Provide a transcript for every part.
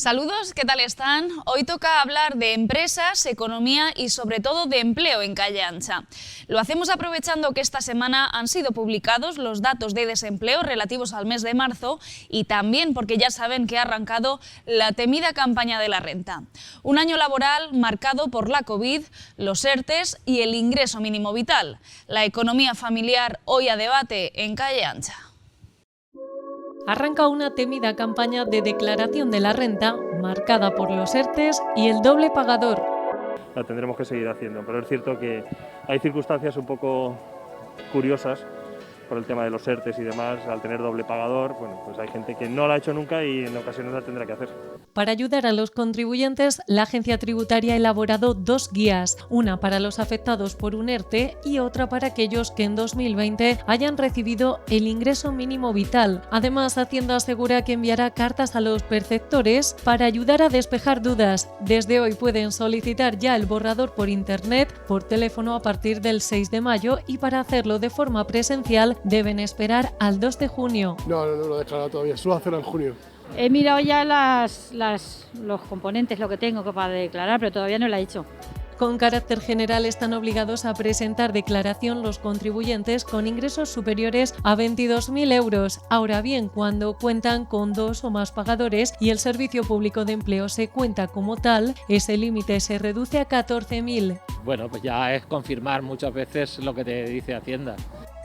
Saludos, ¿qué tal están? Hoy toca hablar de empresas, economía y sobre todo de empleo en Calle Ancha. Lo hacemos aprovechando que esta semana han sido publicados los datos de desempleo relativos al mes de marzo y también porque ya saben que ha arrancado la temida campaña de la renta. Un año laboral marcado por la COVID, los ERTEs y el ingreso mínimo vital. La economía familiar hoy a debate en Calle Ancha. Arranca una temida campaña de declaración de la renta marcada por los ERTEs y el doble pagador. La tendremos que seguir haciendo, pero es cierto que hay circunstancias un poco curiosas por el tema de los ERTEs y demás. Al tener doble pagador, bueno, pues hay gente que no la ha hecho nunca y en ocasiones la tendrá que hacer. Para ayudar a los contribuyentes, la agencia tributaria ha elaborado dos guías, una para los afectados por un ERTE y otra para aquellos que en 2020 hayan recibido el ingreso mínimo vital. Además, Hacienda asegura que enviará cartas a los perceptores para ayudar a despejar dudas. Desde hoy pueden solicitar ya el borrador por internet, por teléfono a partir del 6 de mayo y para hacerlo de forma presencial deben esperar al 2 de junio. No lo he declarado todavía, solo hacerlo en junio. He mirado ya los componentes, lo que tengo para declarar, pero todavía no lo he hecho. Con carácter general están obligados a presentar declaración los contribuyentes con ingresos superiores a 22.000 euros. Ahora bien, cuando cuentan con dos o más pagadores y el Servicio Público de Empleo se cuenta como tal, ese límite se reduce a 14.000. Bueno, pues ya es confirmar muchas veces lo que te dice Hacienda.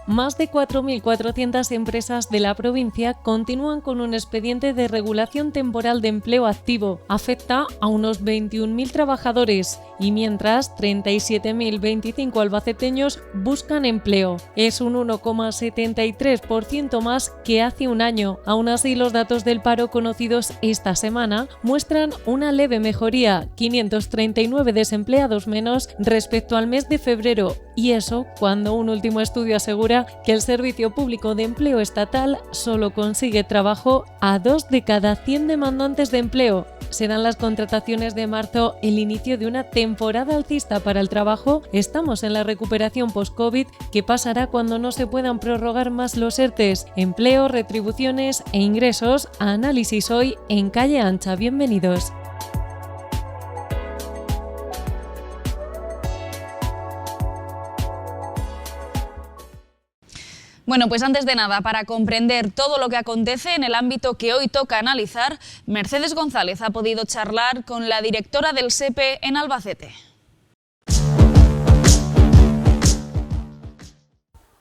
Más de 4.400 empresas de la provincia continúan con un expediente de regulación temporal de empleo activo. Afecta a unos 21.000 trabajadores y mientras 37.025 albaceteños buscan empleo. Es un 1,73% más que hace un año. Aún así, los datos del paro conocidos esta semana muestran una leve mejoría, 539 desempleados menos respecto al mes de febrero. Y eso cuando un último estudio asegura que el Servicio Público de Empleo Estatal solo consigue trabajo a 2 de cada 100 demandantes de empleo. Serán las contrataciones de marzo el inicio de una temporada alcista para el trabajo. Estamos en la recuperación post-COVID que pasará cuando no se puedan prorrogar más los ERTEs. Empleo, retribuciones e ingresos. Análisis hoy en Calle Ancha. Bienvenidos. Bueno, pues antes de nada, para comprender todo lo que acontece en el ámbito que hoy toca analizar, Mercedes González ha podido charlar con la directora del SEPE en Albacete.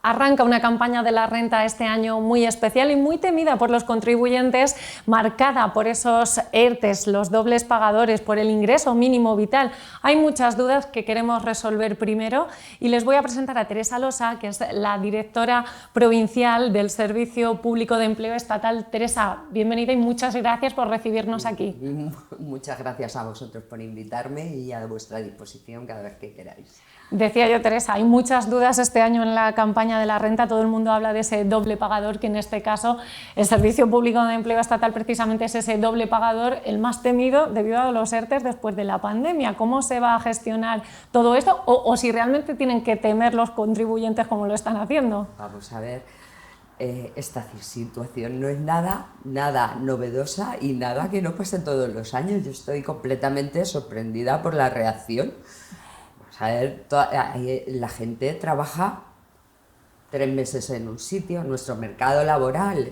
Arranca una campaña de la renta este año muy especial y muy temida por los contribuyentes, marcada por esos ERTEs, los dobles pagadores, por el ingreso mínimo vital. Hay muchas dudas que queremos resolver primero y les voy a presentar a Teresa Losa, que es la directora provincial del Servicio Público de Empleo Estatal. Teresa, bienvenida y muchas gracias por recibirnos aquí. Muchas gracias a vosotros por invitarme y a vuestra disposición cada vez que queráis. Decía yo, Teresa, hay muchas dudas este año en la campaña de la renta. Todo el mundo habla de ese doble pagador, que en este caso el Servicio Público de Empleo Estatal precisamente es ese doble pagador, el más temido debido a los ERTEs después de la pandemia. ¿Cómo se va a gestionar todo esto? O si realmente tienen que temer los contribuyentes como lo están haciendo. Vamos a ver, esta situación no es nada novedosa y nada que no pase todos los años. Yo estoy completamente sorprendida por la reacción. A ver, la gente trabaja 3 meses en un sitio, nuestro mercado laboral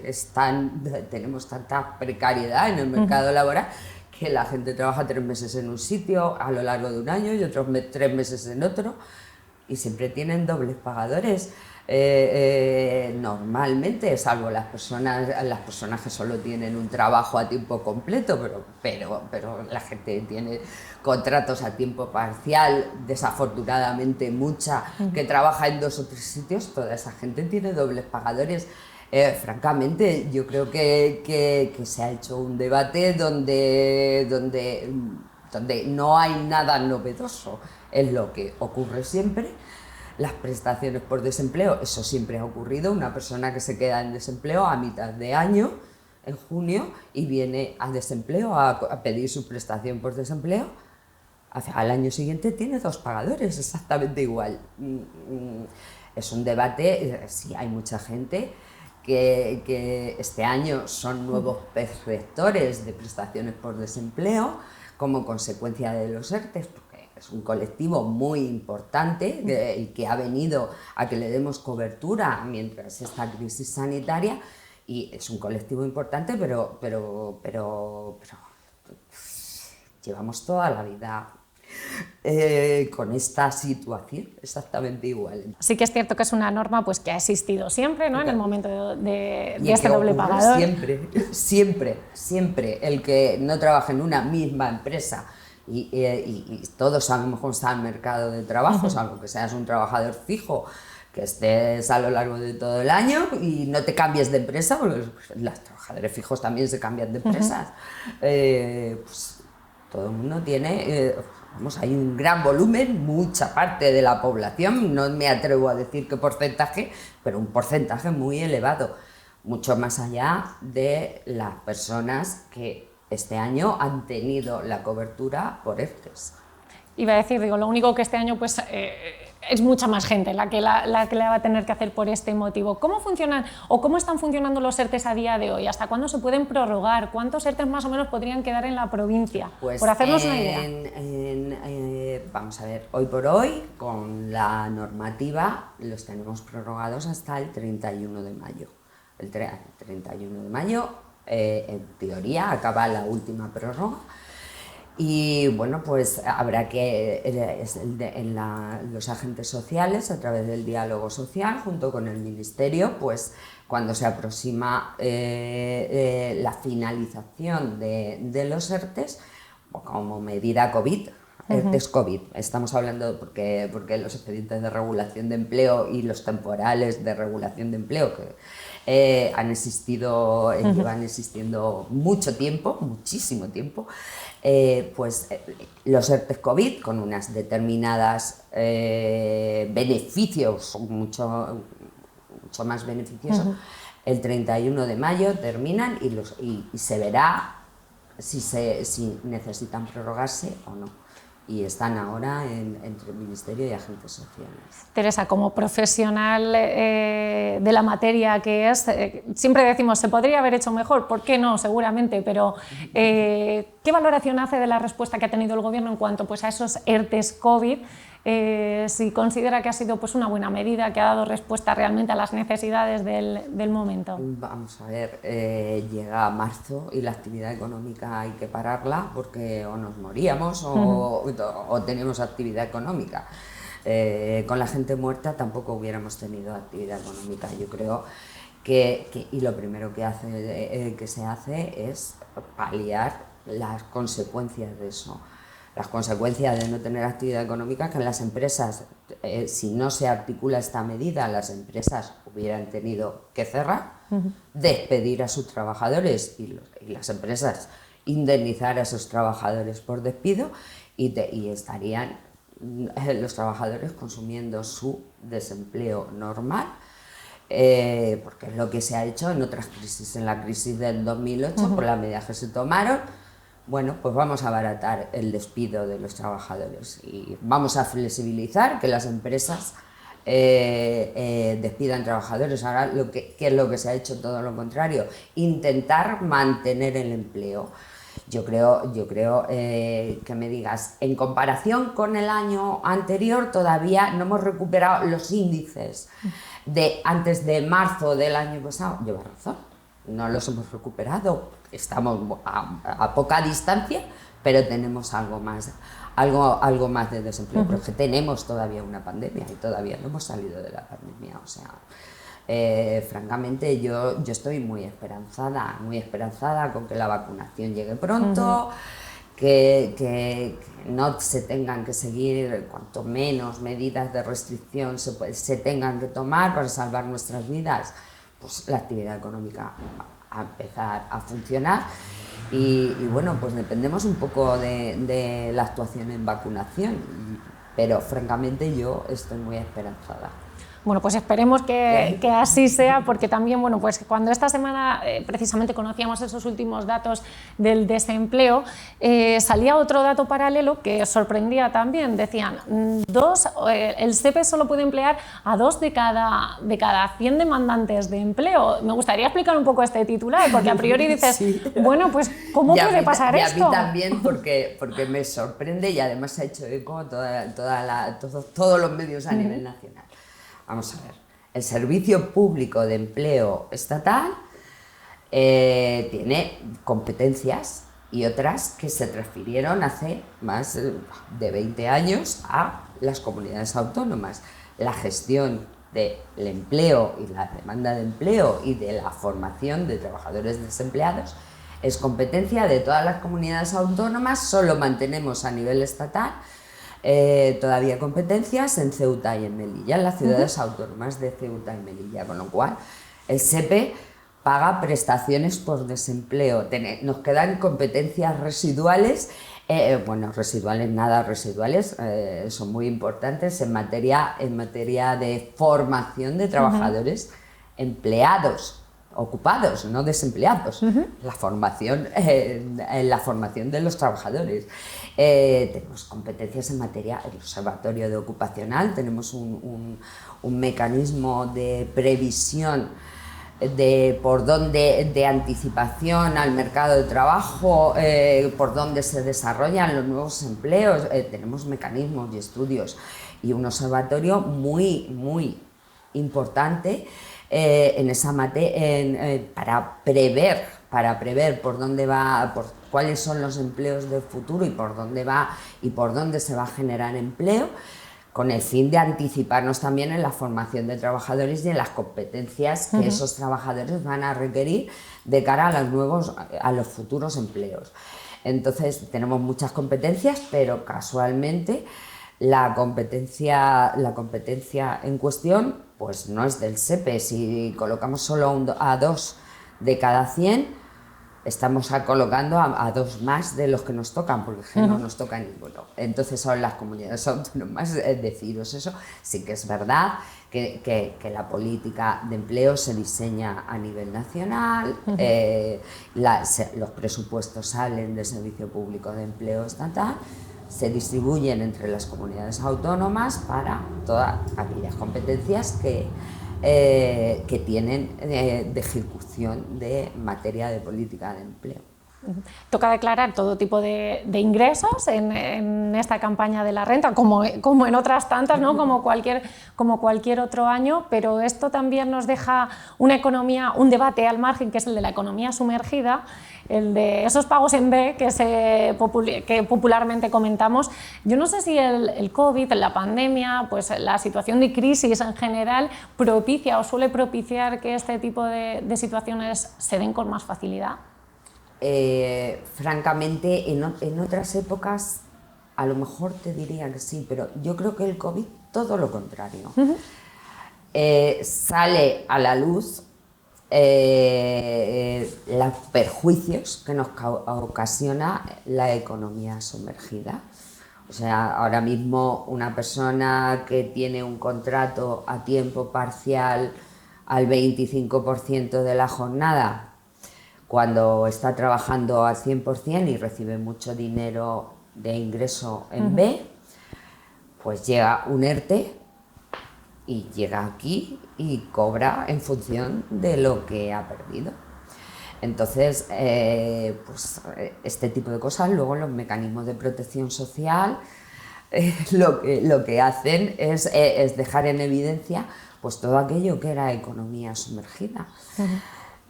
tenemos tanta precariedad en el mercado laboral que la gente trabaja 3 meses en un sitio a lo largo de un año y otros 3 meses en otro y siempre tienen dobles pagadores. Normalmente, salvo las personas que solo tienen un trabajo a tiempo completo, pero la gente tiene contratos a tiempo parcial, desafortunadamente mucha, que trabaja en 2 o 3 sitios, toda esa gente tiene dobles pagadores. Francamente, yo creo que se ha hecho un debate donde no hay nada novedoso, es lo que ocurre siempre. Las prestaciones por desempleo, eso siempre ha ocurrido, una persona que se queda en desempleo a mitad de año, en junio, y viene a desempleo a pedir su prestación por desempleo, al año siguiente tiene 2 pagadores, exactamente igual. Es un debate, sí hay mucha gente que este año son nuevos perceptores de prestaciones por desempleo como consecuencia de los ERTE, porque es un colectivo muy importante y que ha venido a que le demos cobertura mientras esta crisis sanitaria, y es un colectivo importante, pero llevamos toda la vida con esta situación exactamente igual. Sí que es cierto que es una norma pues, que ha existido siempre, ¿no? En el momento de Y este que doble ocurre pagador. Siempre. El que no trabaja en una misma empresa y todos sabemos cómo está el mercado de trabajo, salvo que seas un trabajador fijo, que estés a lo largo de todo el año y no te cambies de empresa, porque los trabajadores fijos también se cambian de empresas. Pues todo el mundo tiene, hay un gran volumen, mucha parte de la población, no me atrevo a decir qué porcentaje, pero un porcentaje muy elevado, mucho más allá de las personas que este año han tenido la cobertura por ERTES. Iba a decir, lo único que este año pues, es mucha más gente la que la va a tener que hacer por este motivo. ¿Cómo funcionan o cómo están funcionando los ERTES a día de hoy? ¿Hasta cuándo se pueden prorrogar? ¿Cuántos ERTES más o menos podrían quedar en la provincia? Pues por hacernos una idea. Vamos a ver, hoy por hoy, con la normativa, los tenemos prorrogados hasta el 31 de mayo. El 31 de mayo, en teoría, acaba la última prórroga. Y bueno, pues habrá que, los agentes sociales, a través del diálogo social, junto con el Ministerio, pues cuando se aproxima la finalización de los ERTES, como medida COVID, ERTES COVID, estamos hablando porque los expedientes de regulación de empleo y los temporales de regulación de empleo que han existido, llevan existiendo mucho tiempo, muchísimo tiempo, los ERTES COVID con unas determinadas beneficios, mucho más beneficiosos, el 31 de mayo terminan y se verá si necesitan prorrogarse o no. Y están ahora entre el Ministerio y agentes sociales. Teresa, como profesional de la materia que es, siempre decimos, se podría haber hecho mejor, ¿por qué no? Seguramente, pero ¿qué valoración hace de la respuesta que ha tenido el Gobierno en cuanto pues, a esos ERTES COVID? Si considera que ha sido pues, una buena medida, que ha dado respuesta realmente a las necesidades del momento. Vamos a ver, llega marzo y la actividad económica hay que pararla porque o nos moríamos o tenemos actividad económica. Con la gente muerta tampoco hubiéramos tenido actividad económica. Yo creo y lo primero que se hace es paliar las consecuencias de eso. Las consecuencias de no tener actividad económica, que en las empresas, si no se articula esta medida, las empresas hubieran tenido que cerrar, despedir a sus trabajadores y las empresas indemnizar a esos trabajadores por despido y estarían los trabajadores consumiendo su desempleo normal, porque es lo que se ha hecho en otras crisis. En la crisis del 2008, por las medidas que se tomaron, bueno, pues vamos a abaratar el despido de los trabajadores y vamos a flexibilizar que las empresas despidan trabajadores. Ahora, ¿qué es lo que se ha hecho? Todo lo contrario, intentar mantener el empleo. Yo creo que me digas, en comparación con el año anterior, todavía no hemos recuperado los índices de antes de marzo del año pasado. Lleva razón, no los hemos recuperado, estamos a poca distancia, pero tenemos algo más de desempleo, pero es que tenemos todavía una pandemia y todavía no hemos salido de la pandemia, o sea, francamente yo estoy muy esperanzada con que la vacunación llegue pronto, que no se tengan que seguir, cuanto menos medidas de restricción se tengan que tomar para salvar nuestras vidas, pues la actividad económica a empezar a funcionar y bueno, pues dependemos un poco de la actuación en vacunación, pero francamente yo estoy muy esperanzada. Bueno, pues esperemos que así sea, porque también, bueno, pues cuando esta semana precisamente conocíamos esos últimos datos del desempleo, salía otro dato paralelo que sorprendía también. Decían, el SEPE solo puede emplear a 2 de cada 100 demandantes de empleo. Me gustaría explicar un poco este titular, porque a priori dices, Sí. bueno, pues ¿cómo puede pasar esto? Y a mí también, porque me sorprende y además se ha hecho eco todos los medios a nivel nacional. Vamos a ver, el Servicio Público de Empleo Estatal tiene competencias y otras que se transfirieron hace más de 20 años a las comunidades autónomas. La gestión del empleo y la demanda de empleo y de la formación de trabajadores desempleados es competencia de todas las comunidades autónomas. Solo mantenemos a nivel estatal todavía competencias en Ceuta y en Melilla, en las ciudades autónomas de Ceuta y Melilla, con lo cual el SEPE paga prestaciones por desempleo. Nos quedan competencias residuales, residuales, son muy importantes en materia de formación de trabajadores empleados, ocupados, no desempleados, la formación de los trabajadores. Tenemos competencias en materia, el Observatorio de Ocupacional, tenemos un mecanismo de previsión de anticipación al mercado de trabajo, por dónde se desarrollan los nuevos empleos. Tenemos mecanismos y estudios y un observatorio muy importante en esa para prever por dónde va, cuáles son los empleos del futuro y por dónde se va a generar empleo, con el fin de anticiparnos también en la formación de trabajadores y en las competencias que esos trabajadores van a requerir de cara a los futuros empleos. Entonces tenemos muchas competencias, pero casualmente la competencia en cuestión pues no es del SEPE. Si colocamos solo a 2 de cada 100, estamos colocando a 2 más de los que nos tocan, porque no nos toca ninguno. Entonces son las comunidades autónomas. Deciros eso. Sí que es verdad que la política de empleo se diseña a nivel nacional, los presupuestos salen del Servicio Público de Empleo Estatal, se distribuyen entre las comunidades autónomas para todas aquellas competencias que tienen de ejecución de materia de política de empleo. Toca declarar todo tipo de ingresos en esta campaña de la renta, como en otras tantas, ¿no? como cualquier otro año, pero esto también nos deja una economía, un debate al margen, que es el de la economía sumergida, el de esos pagos en B que popularmente comentamos. Yo no sé si el COVID, la pandemia, pues la situación de crisis en general propicia o suele propiciar que este tipo de situaciones se den con más facilidad. Francamente, en otras épocas a lo mejor te diría que sí, pero yo creo que el COVID todo lo contrario. Sale a la luz los perjuicios que nos ocasiona la economía sumergida. O sea, ahora mismo una persona que tiene un contrato a tiempo parcial al 25% de la jornada, cuando está trabajando al 100% y recibe mucho dinero de ingreso en B, pues llega un ERTE y llega aquí y cobra en función de lo que ha perdido. Entonces, pues este tipo de cosas, luego los mecanismos de protección social lo que hacen es dejar en evidencia pues todo aquello que era economía sumergida.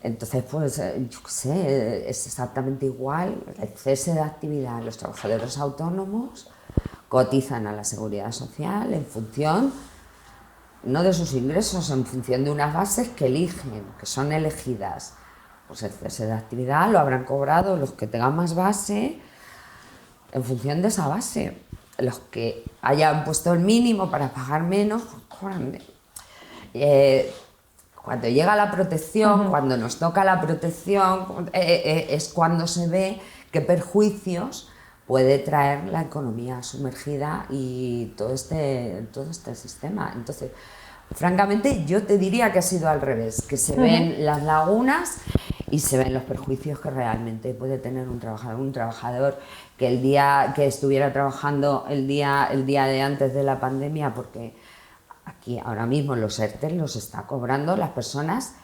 Entonces, pues, yo qué sé, es exactamente igual, el cese de actividad. Los trabajadores autónomos cotizan a la Seguridad Social en función, no de sus ingresos, en función de unas bases que eligen, que son elegidas. Pues el cese de actividad lo habrán cobrado los que tengan más base en función de esa base. Los que hayan puesto el mínimo para pagar menos, pues cobran menos. Cuando llega la protección, cuando nos toca la protección, es cuando se ve qué perjuicios puede traer la economía sumergida y todo este sistema. Entonces, Francamente, yo te diría que ha sido al revés, que se ven las lagunas y se ven los perjuicios que realmente puede tener un trabajador que el día que estuviera trabajando el día de antes de la pandemia, porque aquí ahora mismo los ERTE los está cobrando las personas,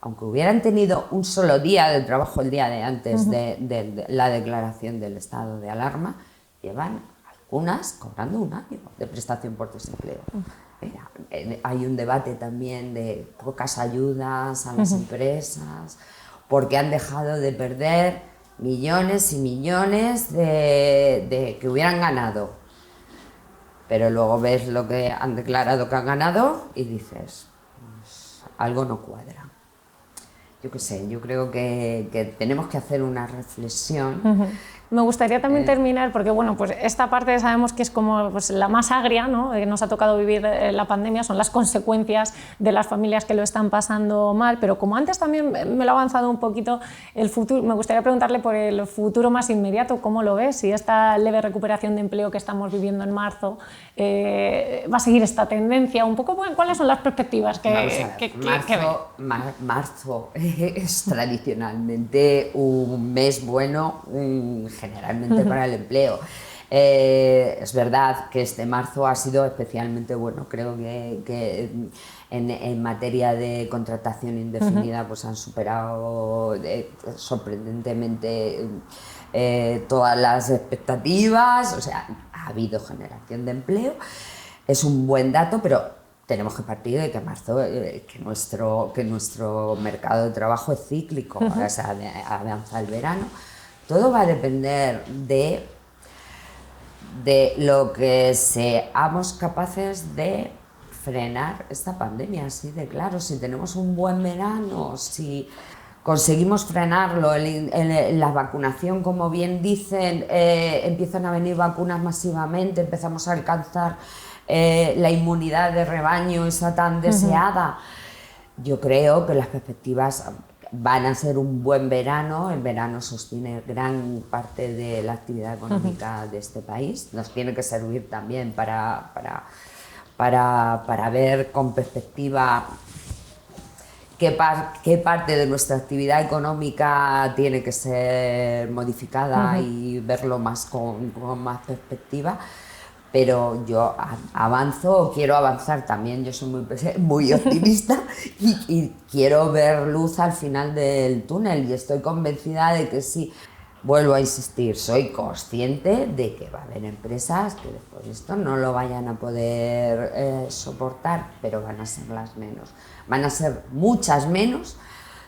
aunque hubieran tenido un solo día de trabajo el día de antes de la declaración del estado de alarma, llevan algunas cobrando un año de prestación por desempleo. Hay un debate también de pocas ayudas a las empresas, porque han dejado de perder millones y millones de que hubieran ganado. Pero luego ves lo que han declarado que han ganado y dices, pues, algo no cuadra. Yo qué sé, yo creo que tenemos que hacer una reflexión. Me gustaría también terminar, porque bueno, pues esta parte sabemos que es como pues, la más agria, ¿no? Que nos ha tocado vivir la pandemia, son las consecuencias de las familias que lo están pasando mal, pero como antes también me lo ha avanzado un poquito el futuro, me gustaría preguntarle por el futuro más inmediato, ¿cómo lo ves? Si esta leve recuperación de empleo que estamos viviendo en marzo va a seguir esta tendencia, un poco, ¿cuáles son las perspectivas que Marzo es tradicionalmente un mes bueno, generalmente para el empleo. Es verdad que este marzo ha sido especialmente bueno, creo que en materia de contratación indefinida pues han superado sorprendentemente todas las expectativas, o sea, ha habido generación de empleo, es un buen dato, pero tenemos que partir de que marzo, que nuestro mercado de trabajo es cíclico, ahora se avanza el verano. Todo va a depender de lo que seamos capaces de frenar esta pandemia, así de claro. Si tenemos un buen verano, si conseguimos frenarlo, la vacunación, como bien dicen, empiezan a venir vacunas masivamente, empezamos a alcanzar la inmunidad de rebaño, esa tan deseada, yo creo que las perspectivas van a ser un buen verano. El verano sostiene gran parte de la actividad económica de este país. Nos tiene que servir también para ver con perspectiva qué parte de nuestra actividad económica tiene que ser modificada y verlo más con más perspectiva. Pero yo quiero avanzar también, yo soy muy optimista y quiero ver luz al final del túnel y estoy convencida de que sí. Vuelvo a insistir, soy consciente de que va a haber empresas que después de esto no lo vayan a poder soportar, pero van a ser las menos. Van a ser muchas menos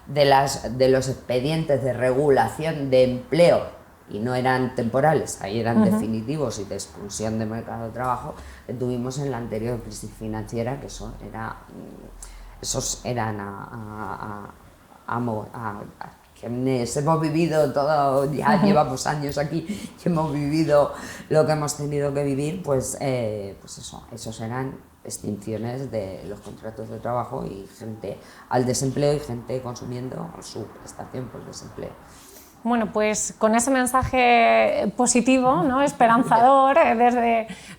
de los expedientes de regulación de empleo, y no eran temporales, ahí eran definitivos y de expulsión del mercado de trabajo, que tuvimos en la anterior crisis financiera, que esos eran quienes hemos vivido todo, ya llevamos años aquí, que hemos vivido lo que hemos tenido que vivir, pues esos eran extinciones de los contratos de trabajo y gente al desempleo y gente consumiendo su prestación por desempleo. Bueno, pues con ese mensaje positivo, ¿no? Esperanzador,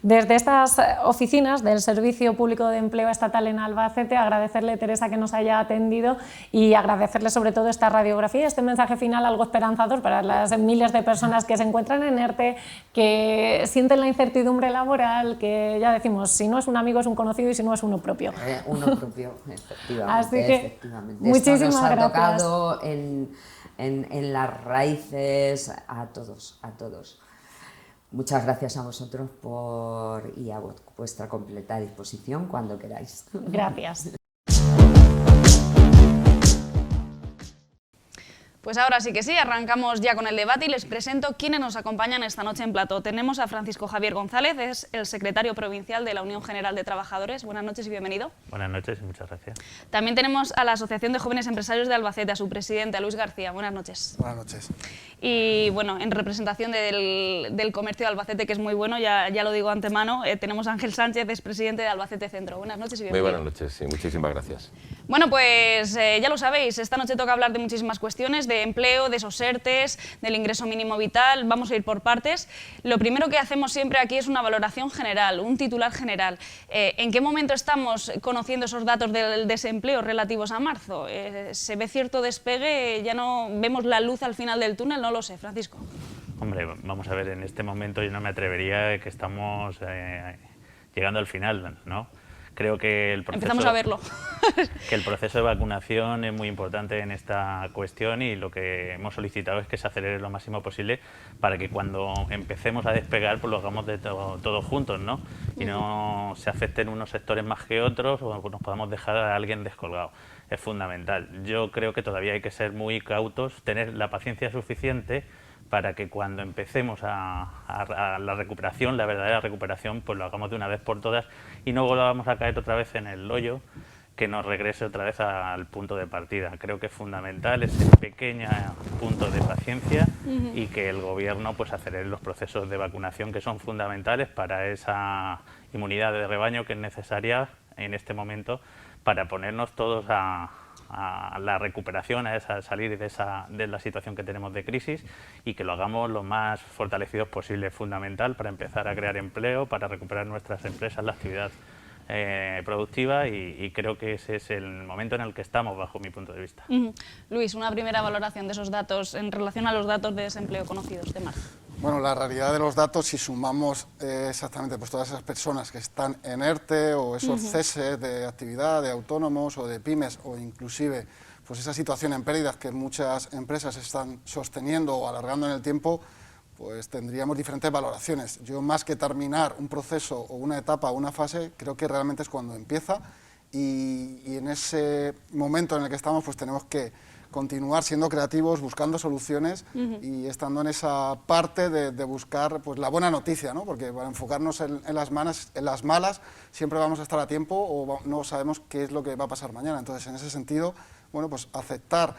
desde estas oficinas del Servicio Público de Empleo Estatal en Albacete, agradecerle, Teresa, que nos haya atendido y agradecerle sobre todo esta radiografía, este mensaje final algo esperanzador para las miles de personas que se encuentran en ERTE, que sienten la incertidumbre laboral, que ya decimos, si no es un amigo es un conocido y si no es uno propio. Uno propio, efectivamente. Así que, efectivamente. muchísimas Esto nos ha gracias. tocado en las raíces a todos. Muchas gracias a vosotros y a vuestra completa disposición cuando queráis. Gracias. Pues ahora sí que sí, arrancamos ya con el debate y les presento quiénes nos acompañan esta noche en plató. Tenemos a Francisco Javier González, es el secretario provincial de la Unión General de Trabajadores. Buenas noches y bienvenido. Buenas noches y muchas gracias. También tenemos a la Asociación de Jóvenes Empresarios de Albacete, a su presidente, a Luis García. Buenas noches. Buenas noches. Y bueno, en representación del comercio de Albacete, que es muy bueno, ya lo digo antemano, tenemos a Ángel Sánchez, es presidente de Albacete Centro. Buenas noches y bienvenido. Muy buenas noches y muchísimas gracias. Bueno, pues ya lo sabéis, esta noche toca hablar de muchísimas cuestiones, de empleo, de esos ERTEs, del ingreso mínimo vital, vamos a ir por partes. Lo primero que hacemos siempre aquí es una valoración general, un titular general. ¿En qué momento estamos conociendo esos datos del desempleo relativos a marzo? ¿Se ve cierto despegue? ¿Ya no vemos la luz al final del túnel? No lo sé, Francisco. Hombre, vamos a ver, en este momento yo no me atrevería que estamos llegando al final, ¿no? Creo que el proceso, empezamos a verlo. que el proceso de vacunación es muy importante en esta cuestión y lo que hemos solicitado es que se acelere lo máximo posible para que cuando empecemos a despegar pues lo hagamos de todos juntos, ¿no? Y no se afecten unos sectores más que otros o nos podamos dejar a alguien descolgado. Es fundamental. Yo creo que todavía hay que ser muy cautos, tener la paciencia suficiente para que cuando empecemos a la recuperación, la verdadera recuperación, pues lo hagamos de una vez por todas y no volvamos a caer otra vez en el hoyo que nos regrese otra vez al punto de partida. Creo que es fundamental ese pequeño punto de paciencia y que el Gobierno pues acelere los procesos de vacunación que son fundamentales para esa inmunidad de rebaño que es necesaria en este momento para ponernos todos a la recuperación, a salir de la situación que tenemos de crisis y que lo hagamos lo más fortalecidos posible. Es fundamental para empezar a crear empleo, para recuperar nuestras empresas, la actividad productiva y creo que ese es el momento en el que estamos bajo mi punto de vista. Luis, una primera valoración de esos datos en relación a los datos de desempleo conocidos de marzo. Bueno, la realidad de los datos, si sumamos exactamente pues todas esas personas que están en ERTE o esos ceses de actividad de autónomos o de pymes o inclusive pues esa situación en pérdidas que muchas empresas están sosteniendo o alargando en el tiempo, pues tendríamos diferentes valoraciones. Yo más que terminar un proceso o una etapa o una fase, creo que realmente es cuando empieza y en ese momento en el que estamos pues tenemos que continuar siendo creativos, buscando soluciones y estando en esa parte de buscar pues, la buena noticia, ¿no? Porque para enfocarnos en las malas siempre vamos a estar a tiempo o no sabemos qué es lo que va a pasar mañana. Entonces, en ese sentido, bueno, pues aceptar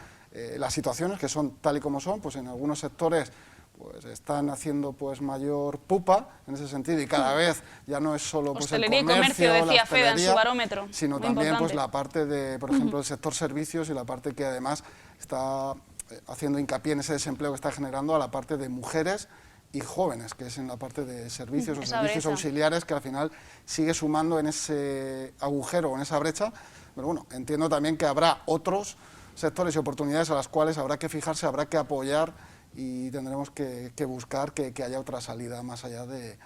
las situaciones que son tal y como son, pues en algunos sectores pues están haciendo pues mayor pupa en ese sentido y cada vez ya no es solo pues el comercio, decía Feda en su barómetro, sino también pues la parte de, por ejemplo, el sector servicios y la parte que además está haciendo hincapié en ese desempleo que está generando a la parte de mujeres y jóvenes, que es en la parte de servicios o servicios auxiliares, que al final sigue sumando en ese agujero o en esa brecha. Pero bueno, entiendo también que habrá otros sectores y oportunidades a las cuales habrá que fijarse, habrá que apoyar y tendremos que buscar que haya otra salida más allá de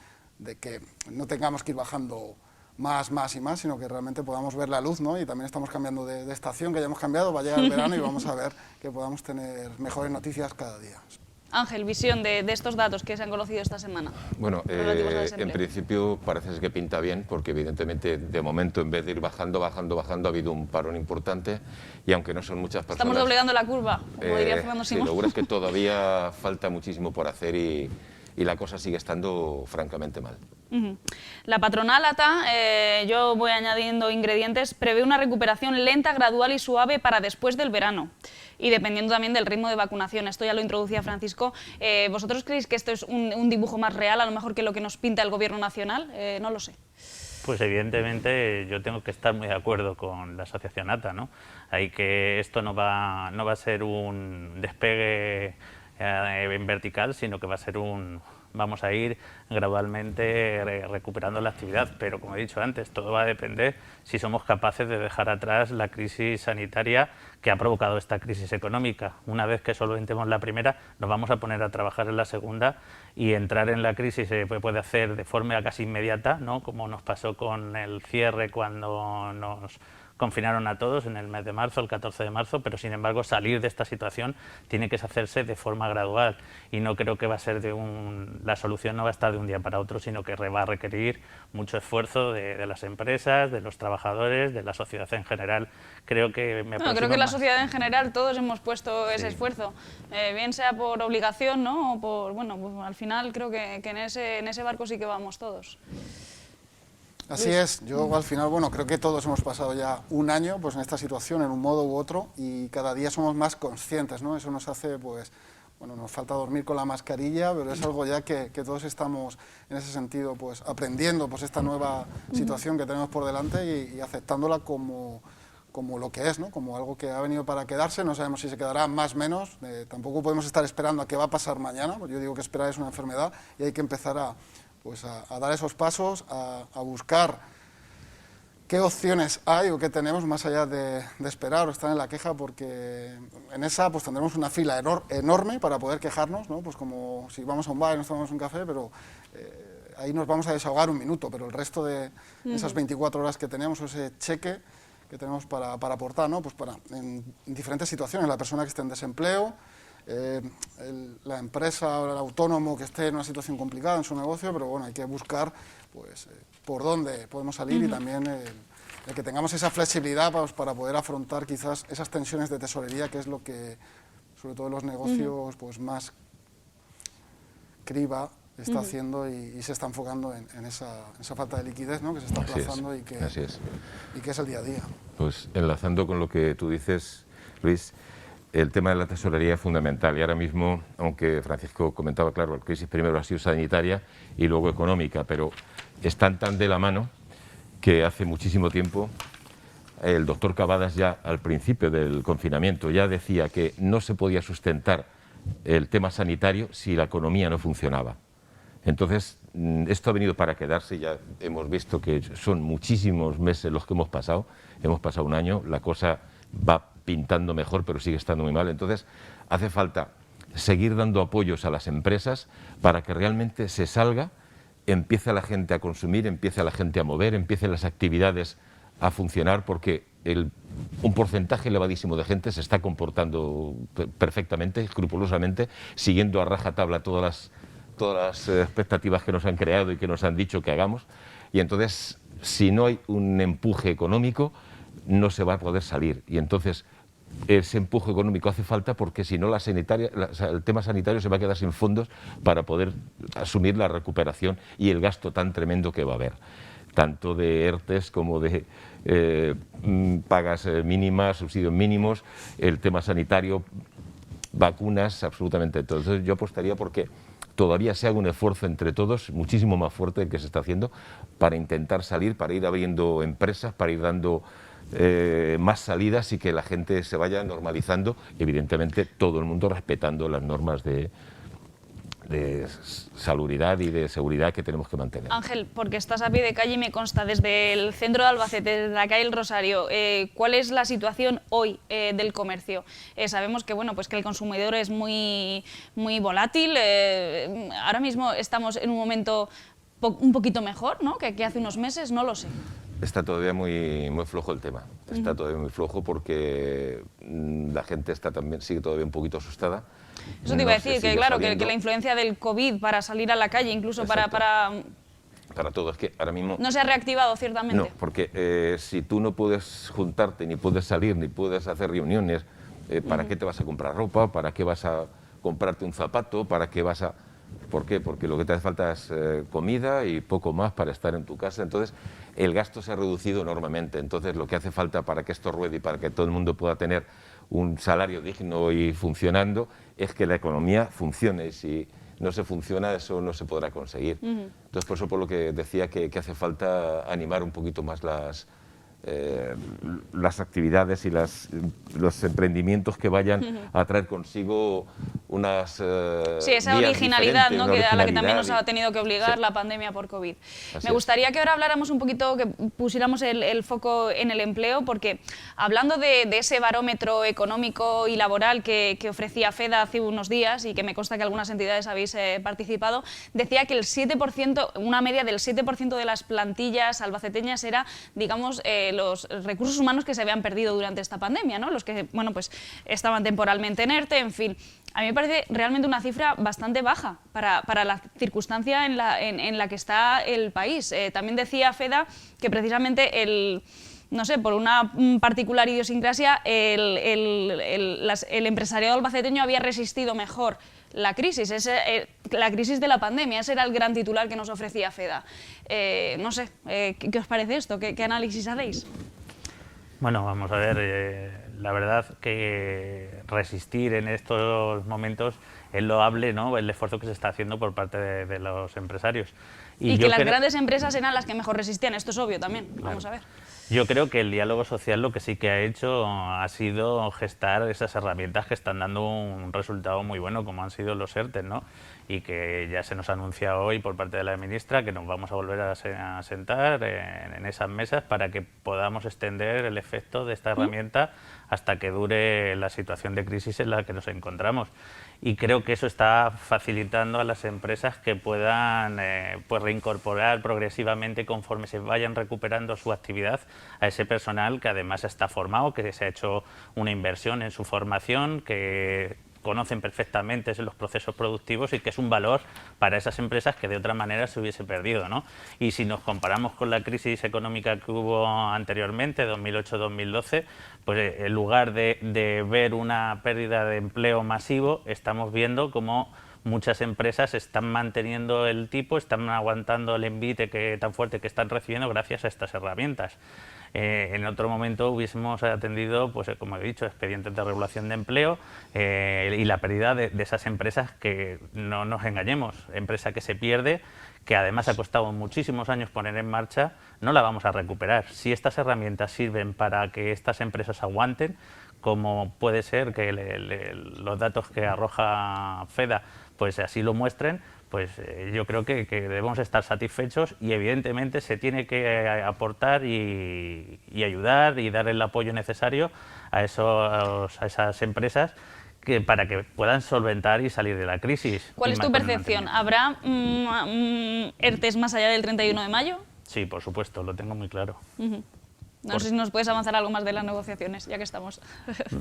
que no tengamos que ir bajando más y más, sino que realmente podamos ver la luz, ¿no? Y también estamos cambiando de estación, que ya hemos cambiado, va a llegar el verano y vamos a ver que podamos tener mejores noticias cada día. Ángel, visión de estos datos que se han conocido esta semana. Bueno, en principio parece que pinta bien, porque evidentemente de momento en vez de ir bajando ha habido un parón importante y aunque no son muchas personas... Estamos doblegando la curva, como diría Fernando Simón. Sí, lo bueno es que todavía falta muchísimo por hacer y la cosa sigue estando francamente mal. La patronal ATA, yo voy añadiendo ingredientes, prevé una recuperación lenta, gradual y suave para después del verano y dependiendo también del ritmo de vacunación. Esto ya lo introducía Francisco. ¿Vosotros creéis que esto es un dibujo más real, a lo mejor que lo que nos pinta el Gobierno nacional? No lo sé. Pues evidentemente yo tengo que estar muy de acuerdo con la asociación ATA, ¿no? Hay que esto no va a ser un despegue en vertical, sino que va a ser vamos a ir gradualmente recuperando la actividad, pero como he dicho antes, todo va a depender si somos capaces de dejar atrás la crisis sanitaria que ha provocado esta crisis económica. Una vez que solventemos la primera, nos vamos a poner a trabajar en la segunda y entrar en la crisis se puede hacer de forma casi inmediata, ¿no? Como nos pasó con el cierre cuando nos confinaron a todos en el mes de marzo, el 14 de marzo, pero sin embargo salir de esta situación tiene que hacerse de forma gradual y no creo que va a ser la solución no va a estar de un día para otro, sino que va a requerir mucho esfuerzo de las empresas, de los trabajadores, de la sociedad en general. Creo que la sociedad en general todos hemos puesto ese esfuerzo, bien sea por obligación, ¿no? O por, bueno, pues al final creo que en ese barco sí que vamos todos. Así es, yo al final, bueno, creo que todos hemos pasado ya un año pues en esta situación, en un modo u otro, y cada día somos más conscientes, ¿no? Eso nos hace, pues, bueno, nos falta dormir con la mascarilla, pero es algo ya que todos estamos en ese sentido, pues, aprendiendo pues esta nueva situación que tenemos por delante y aceptándola como como lo que es, ¿no? Como algo que ha venido para quedarse. No sabemos si se quedará más o menos, tampoco podemos estar esperando a qué va a pasar mañana, porque yo digo que esperar es una enfermedad y hay que empezar a dar esos pasos, a buscar qué opciones hay o qué tenemos más allá de esperar o estar en la queja, porque en esa pues tendremos una fila enorme para poder quejarnos, ¿no? Pues como si vamos a un bar y nos tomamos un café, pero ahí nos vamos a desahogar un minuto, pero el resto de esas 24 horas que tenemos, ese cheque que tenemos para aportar, ¿no? Pues en diferentes situaciones, la persona que esté en desempleo, la empresa o el autónomo que esté en una situación complicada en su negocio, pero bueno, hay que buscar pues por dónde podemos salir y también el que tengamos esa flexibilidad para poder afrontar quizás esas tensiones de tesorería, que es lo que, sobre todo en los negocios, pues más criba está haciendo y se está enfocando en esa falta de liquidez, ¿no? Que se está aplazando y que es el día a día. Pues enlazando con lo que tú dices, Luis, el tema de la tesorería es fundamental y ahora mismo, aunque Francisco comentaba, claro, la crisis primero ha sido sanitaria y luego económica, pero están tan de la mano que hace muchísimo tiempo el doctor Cavadas ya al principio del confinamiento ya decía que no se podía sustentar el tema sanitario si la economía no funcionaba. Entonces, esto ha venido para quedarse, ya hemos visto que son muchísimos meses los que hemos pasado un año, la cosa va pintando mejor, pero sigue estando muy mal. Entonces, hace falta seguir dando apoyos a las empresas para que realmente se salga, empiece la gente a consumir, empiece la gente a mover, empiecen las actividades a funcionar, porque un porcentaje elevadísimo de gente se está comportando perfectamente, escrupulosamente, siguiendo a rajatabla todas las expectativas que nos han creado y que nos han dicho que hagamos. Y entonces, si no hay un empuje económico, no se va a poder salir. Y entonces, ese empuje económico hace falta porque si no el tema sanitario se va a quedar sin fondos para poder asumir la recuperación y el gasto tan tremendo que va a haber, tanto de ERTES como de pagas mínimas, subsidios mínimos, el tema sanitario, vacunas, absolutamente todo. Entonces yo apostaría porque todavía se haga un esfuerzo entre todos, muchísimo más fuerte del que se está haciendo, para intentar salir, para ir abriendo empresas, para ir dando más salidas y que la gente se vaya normalizando, evidentemente todo el mundo respetando las normas de salubridad y de seguridad que tenemos que mantener. Ángel, porque estás a pie de calle y me consta, desde el centro de Albacete, desde la calle El Rosario, ¿cuál es la situación hoy del comercio? Sabemos que, bueno, pues que el consumidor es muy volátil, ahora mismo estamos en un momento un poquito mejor, ¿no?, que hace unos meses, no lo sé. Está todavía muy flojo el tema, está todavía muy flojo porque la gente sigue todavía un poquito asustada. Eso te iba a decir, que claro, que la influencia del COVID para salir a la calle, incluso para todo, es que ahora mismo... No se ha reactivado, ciertamente. No, porque si tú no puedes juntarte, ni puedes salir, ni puedes hacer reuniones, ¿para qué te vas a comprar ropa? ¿Para qué vas a comprarte un zapato? ¿Para qué vas a...? ¿Por qué? Porque lo que te hace falta es comida y poco más para estar en tu casa. Entonces, el gasto se ha reducido enormemente. Entonces, lo que hace falta para que esto ruede y para que todo el mundo pueda tener un salario digno y funcionando es que la economía funcione. Y si no se funciona, eso no se podrá conseguir. Entonces, por eso por lo que decía que hace falta animar un poquito más las actividades y los emprendimientos que vayan a traer consigo unas sí, esa originalidad, ¿no?, a la que también nos ha tenido que obligar la pandemia por COVID. Me gustaría que ahora habláramos un poquito, que pusiéramos el foco en el empleo, porque hablando de ese barómetro económico y laboral que ofrecía FEDA hace unos días y que me consta que algunas entidades habéis participado, decía que el 7%, una media del 7% de las plantillas albaceteñas era, digamos, los recursos humanos que se habían perdido durante esta pandemia, ¿no?, los que, bueno, pues estaban temporalmente en ERTE, en fin. A mí me parece realmente una cifra bastante baja para la circunstancia en la que está el país. También decía FEDA que precisamente no sé, por una particular idiosincrasia, el empresariado albaceteño había resistido mejor la crisis de la pandemia. Ese era el gran titular que nos ofrecía FEDA. No sé, ¿qué os parece esto? ¿Qué análisis hacéis? Bueno, vamos a ver, la verdad que resistir en estos momentos es loable, ¿no?, el esfuerzo que se está haciendo por parte de los empresarios. Y que las grandes empresas eran las que mejor resistían, esto es obvio también, vamos a ver. Yo creo que el diálogo social lo que sí que ha hecho ha sido gestar esas herramientas que están dando un resultado muy bueno, como han sido los ERTE, ¿no? Y que ya se nos anuncia hoy por parte de la ministra que nos vamos a volver a sentar en esas mesas para que podamos extender el efecto de esta herramienta hasta que dure la situación de crisis en la que nos encontramos. Y creo que eso está facilitando a las empresas que puedan pues reincorporar progresivamente, conforme se vayan recuperando su actividad, a ese personal que además está formado, que se ha hecho una inversión en su formación, que conocen perfectamente los procesos productivos y que es un valor para esas empresas que de otra manera se hubiese perdido, ¿no? Y si nos comparamos con la crisis económica que hubo anteriormente, 2008-2012, pues en lugar de ver una pérdida de empleo masivo, estamos viendo cómo muchas empresas están manteniendo el tipo, están aguantando el envite tan fuerte que están recibiendo gracias a estas herramientas. En otro momento hubiésemos atendido, pues como he dicho, expedientes de regulación de empleo y la pérdida de esas empresas que, no nos engañemos, empresa que se pierde, que además ha costado muchísimos años poner en marcha, no la vamos a recuperar. Si estas herramientas sirven para que estas empresas aguanten, como puede ser que los datos que arroja FEDA pues así lo muestren, pues yo creo que debemos estar satisfechos y evidentemente se tiene que aportar y ayudar y dar el apoyo necesario a esas empresas para que puedan solventar y salir de la crisis. ¿Cuál es tu percepción? ¿Habrá ERTEs más allá del 31 de mayo? Sí, por supuesto, lo tengo muy claro. No sé si nos puedes avanzar algo más de las negociaciones, ya que estamos.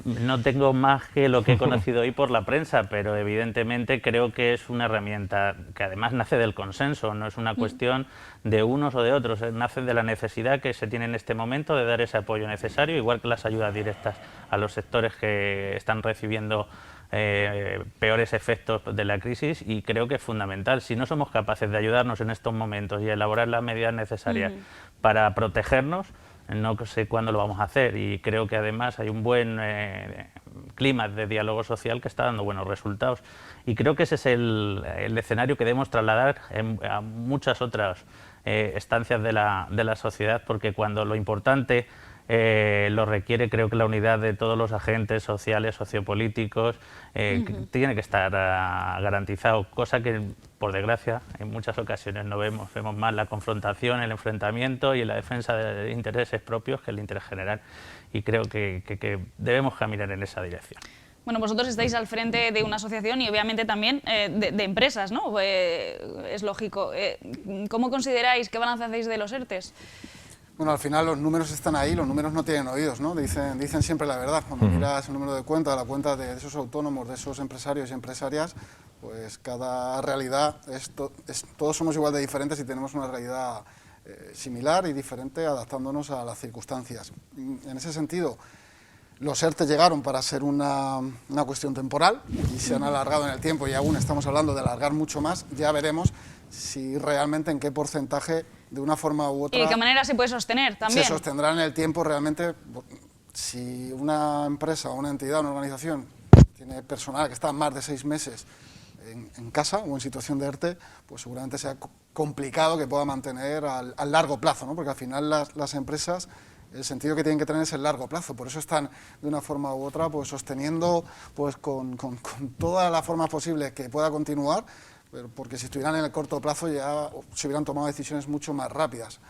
No tengo más que lo que he conocido hoy por la prensa, pero evidentemente creo que es una herramienta que además nace del consenso, no es una cuestión de unos o de otros, nace de la necesidad que se tiene en este momento de dar ese apoyo necesario, igual que las ayudas directas a los sectores que están recibiendo peores efectos de la crisis, y creo que es fundamental. Si no somos capaces de ayudarnos en estos momentos y elaborar las medidas necesarias para protegernos, no sé cuándo lo vamos a hacer, y creo que además hay un buen clima de diálogo social que está dando buenos resultados, y creo que ese es el escenario que debemos trasladar a muchas otras estancias de la sociedad, porque cuando lo importante lo requiere, creo que la unidad de todos los agentes sociales, sociopolíticos, tiene que estar garantizado, cosa que por desgracia en muchas ocasiones no vemos. Vemos más la confrontación, el enfrentamiento y la defensa de intereses propios que el interés general, y creo que debemos caminar en esa dirección. Bueno, vosotros estáis al frente de una asociación y obviamente también de empresas, ¿no? Es lógico. ¿Cómo consideráis, qué balance hacéis de los ERTEs? Bueno, al final los números están ahí, los números no tienen oídos, ¿no? Dicen siempre la verdad. Cuando miras el número de cuenta, la cuenta de esos autónomos, de esos empresarios y empresarias, pues cada realidad, todos somos igual de diferentes y tenemos una realidad similar y diferente, adaptándonos a las circunstancias. En ese sentido, los ERTE llegaron para ser una cuestión temporal y se han alargado en el tiempo, y aún estamos hablando de alargar mucho más. Ya veremos si realmente en qué porcentaje, de una forma u otra... ¿Y de qué manera se puede sostener también? Se sostendrá en el tiempo realmente. Si una empresa, una entidad, una organización tiene personal que está más de 6 meses en casa o en situación de ERTE, pues seguramente sea complicado que pueda mantener al largo plazo, ¿no? Porque al final las empresas, el sentido que tienen que tener es el largo plazo, por eso están de una forma u otra pues sosteniendo pues con todas las formas posibles que pueda continuar, porque si estuvieran en el corto plazo ya se hubieran tomado decisiones mucho más rápidas.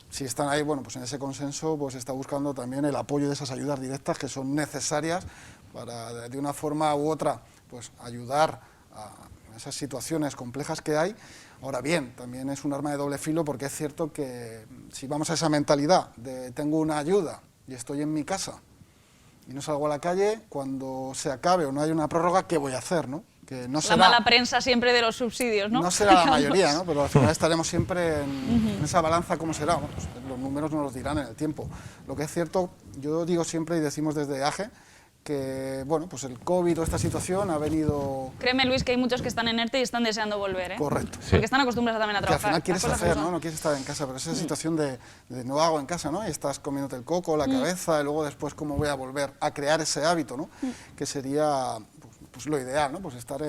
Si están ahí, bueno, pues en ese consenso pues está buscando también el apoyo de esas ayudas directas que son necesarias para de una forma u otra pues ayudar a esas situaciones complejas que hay. Ahora bien, también es un arma de doble filo, porque es cierto que si vamos a esa mentalidad de tengo una ayuda y estoy en mi casa y no salgo a la calle, cuando se acabe o no hay una prórroga, ¿qué voy a hacer, no? Que no será, la mala prensa siempre de los subsidios, ¿no? No será la mayoría, ¿no? Pero al final estaremos siempre en esa balanza, ¿cómo será? Bueno, pues los números nos los dirán en el tiempo. Lo que es cierto, yo digo siempre y decimos desde AGE, que bueno, pues el COVID o esta situación ha venido... Créeme, Luis, que hay muchos que están en ERTE y están deseando volver, ¿eh? Correcto. Porque están acostumbrados también a trabajar. Que al final quieres hacer, ¿no? No quieres estar en casa, pero esa situación de no hago en casa, ¿no? Y estás comiéndote el coco, la cabeza, y luego después cómo voy a volver a crear ese hábito, ¿no? Que sería pues lo ideal, ¿no? Pues estar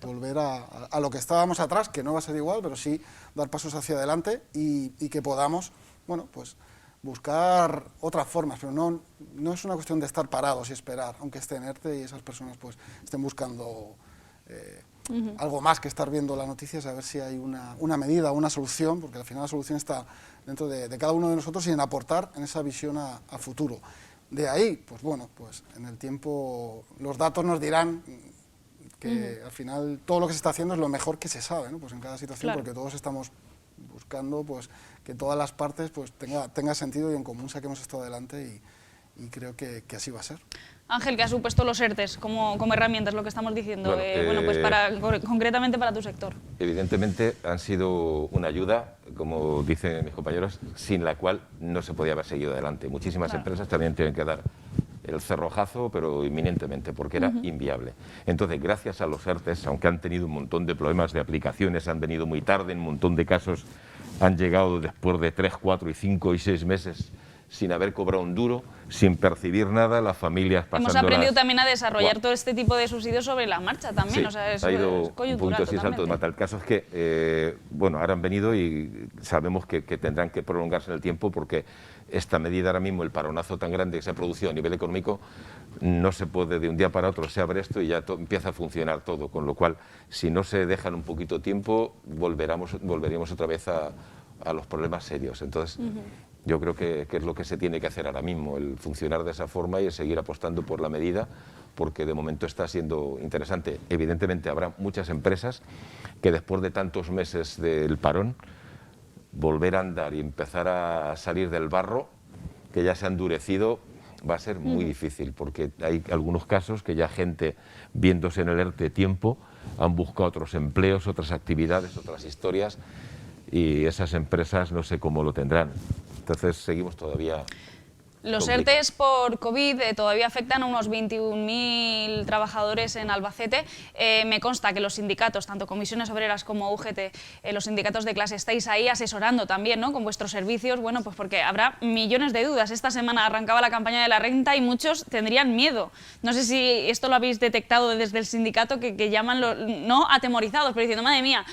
volver a lo que estábamos atrás, que no va a ser igual, pero sí dar pasos hacia adelante y que podamos, bueno, pues buscar otras formas, pero no es una cuestión de estar parados y esperar, aunque esté en ERTE y esas personas pues estén buscando algo más que estar viendo las noticias, a ver si hay una medida, una solución, porque al final la solución está dentro de cada uno de nosotros y en aportar en esa visión a futuro. De ahí, pues bueno, pues en el tiempo los datos nos dirán que al final todo lo que se está haciendo es lo mejor que se sabe, ¿no? Pues en cada situación, porque todos estamos buscando pues que todas las partes pues tenga sentido y en común saquemos esto adelante y creo que así va a ser. Ángel, ¿qué ha supuesto los ERTEs como herramientas, lo que estamos diciendo? Bueno, pues concretamente para tu sector. Evidentemente han sido una ayuda, como dicen mis compañeros, sin la cual no se podía haber seguido adelante. Muchísimas empresas también tienen que dar el cerrojazo, pero inminentemente, porque era inviable. Entonces, gracias a los ERTEs, aunque han tenido un montón de problemas de aplicaciones, han venido muy tarde, en un montón de casos han llegado después de 3, 4, 5 y 6 meses sin haber cobrado un duro, sin percibir nada, las familias pasándolas... Hemos aprendido también a desarrollar todo este tipo de subsidios sobre la marcha también, sí, o sea, ha ido es coyuntural, un poquito así salto de mata. El caso es que, bueno, ahora han venido y sabemos que tendrán que prolongarse en el tiempo porque esta medida ahora mismo, el paronazo tan grande que se ha producido a nivel económico, no se puede de un día para otro, se abre esto y ya empieza a funcionar todo, con lo cual, si no se dejan un poquito tiempo, volveríamos otra vez a los problemas serios. Entonces, yo creo que es lo que se tiene que hacer ahora mismo, el funcionar de esa forma y el seguir apostando por la medida, porque de momento está siendo interesante. Evidentemente habrá muchas empresas que después de tantos meses del parón, volver a andar y empezar a salir del barro, que ya se ha endurecido, va a ser muy difícil, porque hay algunos casos que ya gente, viéndose en el ERTE tiempo, han buscado otros empleos, otras actividades, otras historias, y esas empresas no sé cómo lo tendrán. Entonces seguimos todavía... Los ERTEs por COVID todavía afectan a unos 21.000 trabajadores en Albacete. Me consta que los sindicatos, tanto Comisiones Obreras como UGT, los sindicatos de clase, estáis ahí asesorando también, ¿no?, con vuestros servicios, bueno, pues porque habrá millones de dudas. Esta semana arrancaba la campaña de la renta y muchos tendrían miedo. No sé si esto lo habéis detectado desde el sindicato, que llaman, no atemorizados, pero diciendo, madre mía,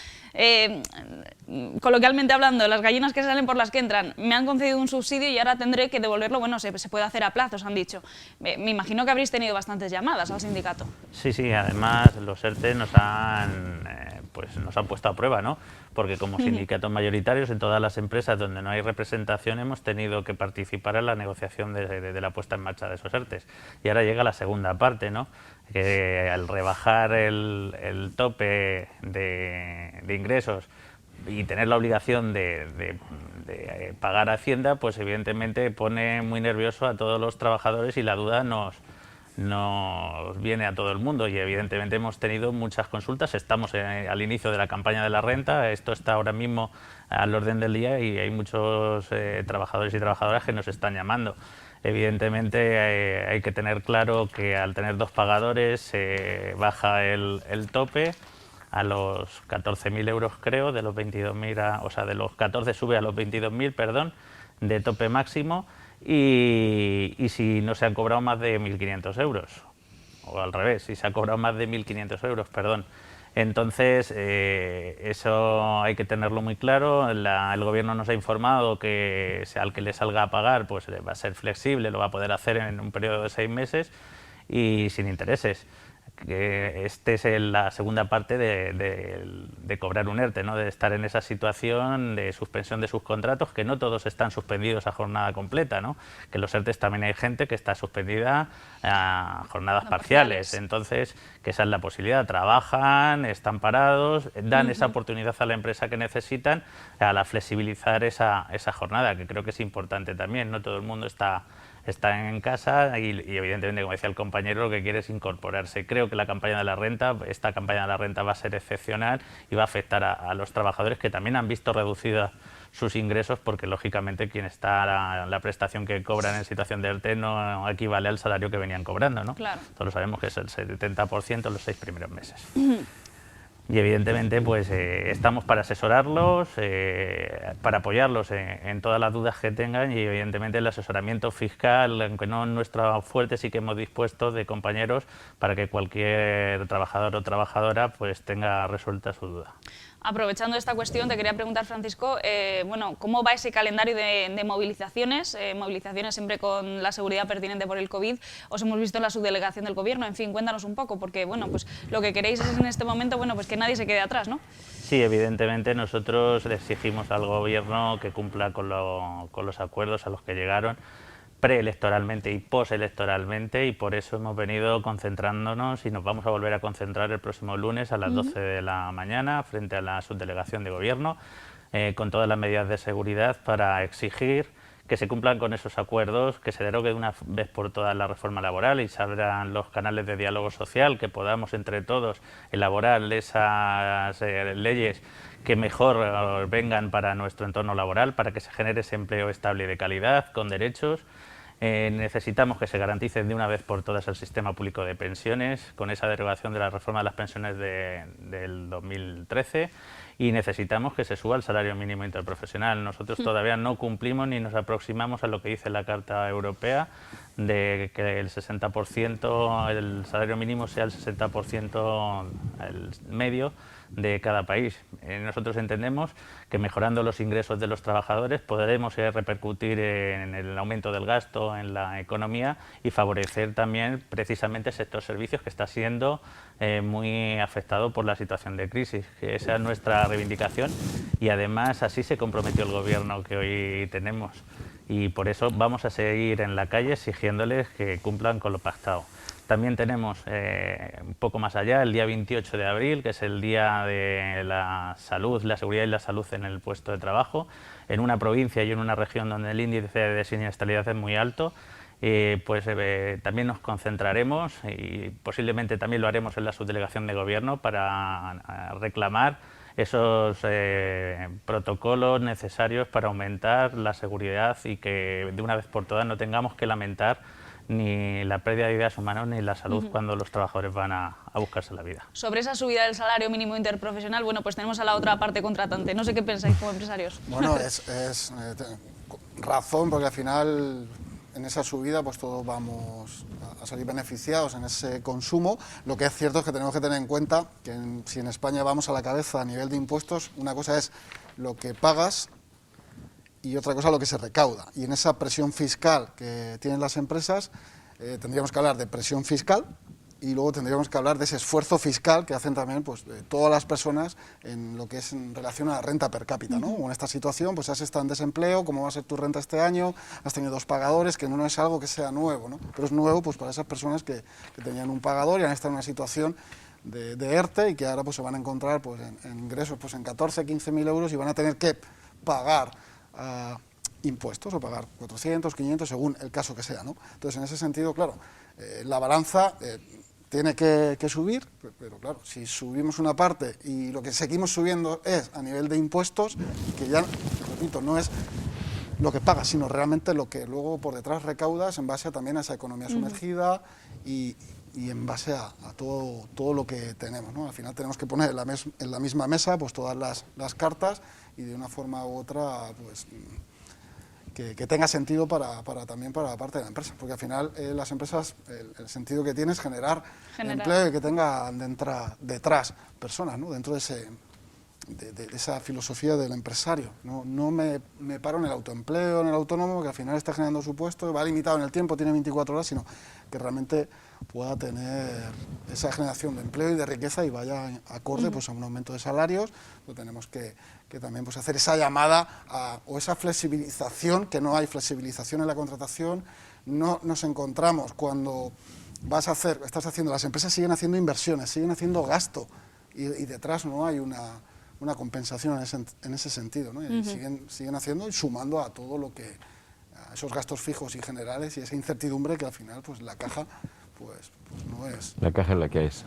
coloquialmente hablando, las gallinas que salen por las que entran, me han concedido un subsidio y ahora tendré que devolverlo, bueno, se puede hacer a plazos, han dicho. Me imagino que habréis tenido bastantes llamadas al sindicato. Sí, además los ERTE nos han puesto a prueba, ¿no? Porque como sindicatos mayoritarios en todas las empresas donde no hay representación hemos tenido que participar en la negociación de la puesta en marcha de esos ERTEs. Y ahora llega la segunda parte, ¿no?, que al rebajar el tope de ingresos y tener la obligación de pagar a Hacienda, pues evidentemente pone muy nervioso a todos los trabajadores y la duda nos viene a todo el mundo y evidentemente hemos tenido muchas consultas, estamos al inicio de la campaña de la renta, esto está ahora mismo al orden del día y hay muchos trabajadores y trabajadoras que nos están llamando. Evidentemente hay que tener claro que al tener dos pagadores se baja el tope a los 14.000 euros, creo, de los 22.000, o sea, de los 14 sube a los 22.000, perdón, de tope máximo, y si no se han cobrado más de 1.500 euros, o al revés, si se ha cobrado más de 1.500 euros, perdón. Entonces, eso hay que tenerlo muy claro. El Gobierno nos ha informado que al que le salga a pagar, pues va a ser flexible, lo va a poder hacer en un periodo de 6 meses y sin intereses. Que este es la segunda parte de cobrar un ERTE, ¿no?, de estar en esa situación de suspensión de sus contratos, que no todos están suspendidos a jornada completa, ¿no?, que los ERTEs también hay gente que está suspendida a jornadas parciales. Entonces, que esa es la posibilidad, trabajan, están parados, dan esa oportunidad a la empresa que necesitan a la flexibilizar esa jornada, que creo que es importante también, no todo el mundo está en casa y evidentemente, como decía el compañero, lo que quiere es incorporarse. Creo que esta campaña de la renta va a ser excepcional y va a afectar a los trabajadores que también han visto reducidos sus ingresos porque, lógicamente, quien está la prestación que cobran en situación de ERTE no equivale al salario que venían cobrando, ¿no? Claro. Todos sabemos que es el 70% en los 6 primeros meses. Y evidentemente pues estamos para asesorarlos, para apoyarlos en todas las dudas que tengan y evidentemente el asesoramiento fiscal, aunque no en nuestra fuerte, sí que hemos dispuesto de compañeros para que cualquier trabajador o trabajadora pues tenga resuelta su duda. Aprovechando esta cuestión, te quería preguntar, Francisco, bueno, ¿cómo va ese calendario de movilizaciones? Movilizaciones siempre con la seguridad pertinente por el COVID. Os hemos visto en la subdelegación del Gobierno. En fin, cuéntanos un poco, porque bueno, pues lo que queréis es en este momento, bueno, pues que nadie se quede atrás, ¿no? Sí, evidentemente nosotros le exigimos al Gobierno que cumpla con los acuerdos a los que llegaron preelectoralmente y postelectoralmente, y por eso hemos venido concentrándonos y nos vamos a volver a concentrar el próximo lunes a las 12 de la mañana frente a la subdelegación de Gobierno con todas las medidas de seguridad para exigir que se cumplan con esos acuerdos, que se derogue de una vez por todas la reforma laboral y se abran los canales de diálogo social, que podamos entre todos elaborar esas leyes que mejor vengan para nuestro entorno laboral, para que se genere ese empleo estable y de calidad, con derechos. Necesitamos que se garantice de una vez por todas el sistema público de pensiones, con esa derogación de la reforma de las pensiones del 2013, y necesitamos que se suba el salario mínimo interprofesional. Nosotros todavía no cumplimos ni nos aproximamos a lo que dice la Carta Europea, de que el 60%, el salario mínimo sea el 60% el medio de cada país. Nosotros entendemos que mejorando los ingresos de los trabajadores podremos repercutir en el aumento del gasto en la economía y favorecer también precisamente el sector servicios, que está siendo muy afectado por la situación de crisis. Esa es nuestra reivindicación y además así se comprometió el Gobierno que hoy tenemos, y por eso vamos a seguir en la calle exigiéndoles que cumplan con lo pactado. También tenemos un poco más allá el día 28 de abril, que es el Día de la Salud, la Seguridad y la Salud en el puesto de trabajo, en una provincia y en una región donde el índice de siniestralidad es muy alto. También nos concentraremos y posiblemente también lo haremos en la subdelegación de Gobierno para reclamar esos protocolos necesarios para aumentar la seguridad y que de una vez por todas no tengamos que lamentar ni la pérdida de vidas humanas ni la salud cuando los trabajadores van a buscarse la vida. Sobre esa subida del salario mínimo interprofesional, bueno, pues tenemos a la otra parte contratante. No sé qué pensáis como empresarios. Bueno, es razón, porque al final en esa subida pues todos vamos a salir beneficiados en ese consumo. Lo que es cierto es que tenemos que tener en cuenta que si en España vamos a la cabeza a nivel de impuestos, una cosa es lo que pagas y otra cosa lo que se recauda. Y en esa presión fiscal que tienen las empresas tendríamos que hablar de presión fiscal y luego tendríamos que hablar de ese esfuerzo fiscal que hacen también pues, todas las personas en lo que es en relación a la renta per cápita, ¿no? O en esta situación, pues has estado en desempleo, ¿cómo va a ser tu renta este año? Has tenido 2 pagadores, que no es algo que sea nuevo, ¿no? Pero es nuevo pues para esas personas que tenían un pagador y han estado en una situación de ERTE y que ahora pues se van a encontrar pues en ingresos pues en 14, 15.000 euros y van a tener que pagar impuestos o pagar 400, 500 según el caso que sea, ¿no? Entonces en ese sentido, claro, la balanza tiene que subir, pero claro, si subimos una parte y lo que seguimos subiendo es a nivel de impuestos, que ya, repito, no es lo que pagas, sino realmente lo que luego por detrás recaudas en base también a esa economía sumergida y en base a todo lo que tenemos, ¿no? Al final tenemos que poner en la misma mesa pues todas las cartas y de una forma u otra pues que tenga sentido también para la parte de la empresa, porque al final las empresas, el sentido que tiene es generar empleo y que tenga detrás personas, ¿no? Dentro de esa filosofía del empresario. No me paro en el autoempleo, en el autónomo, que al final está generando su puesto, va limitado en el tiempo, tiene 24 horas, sino que realmente pueda tener esa generación de empleo y de riqueza y vaya acorde pues, a un aumento de salarios. Pues tenemos que también pues, hacer esa llamada o esa flexibilización, que no hay flexibilización en la contratación. No nos encontramos cuando estás haciendo, las empresas siguen haciendo inversiones, siguen haciendo gasto y detrás no hay una compensación en ese sentido, ¿no? Y siguen haciendo y sumando a todo lo que, a esos gastos fijos y generales y esa incertidumbre que al final pues la caja pues no es. La caja es la que es.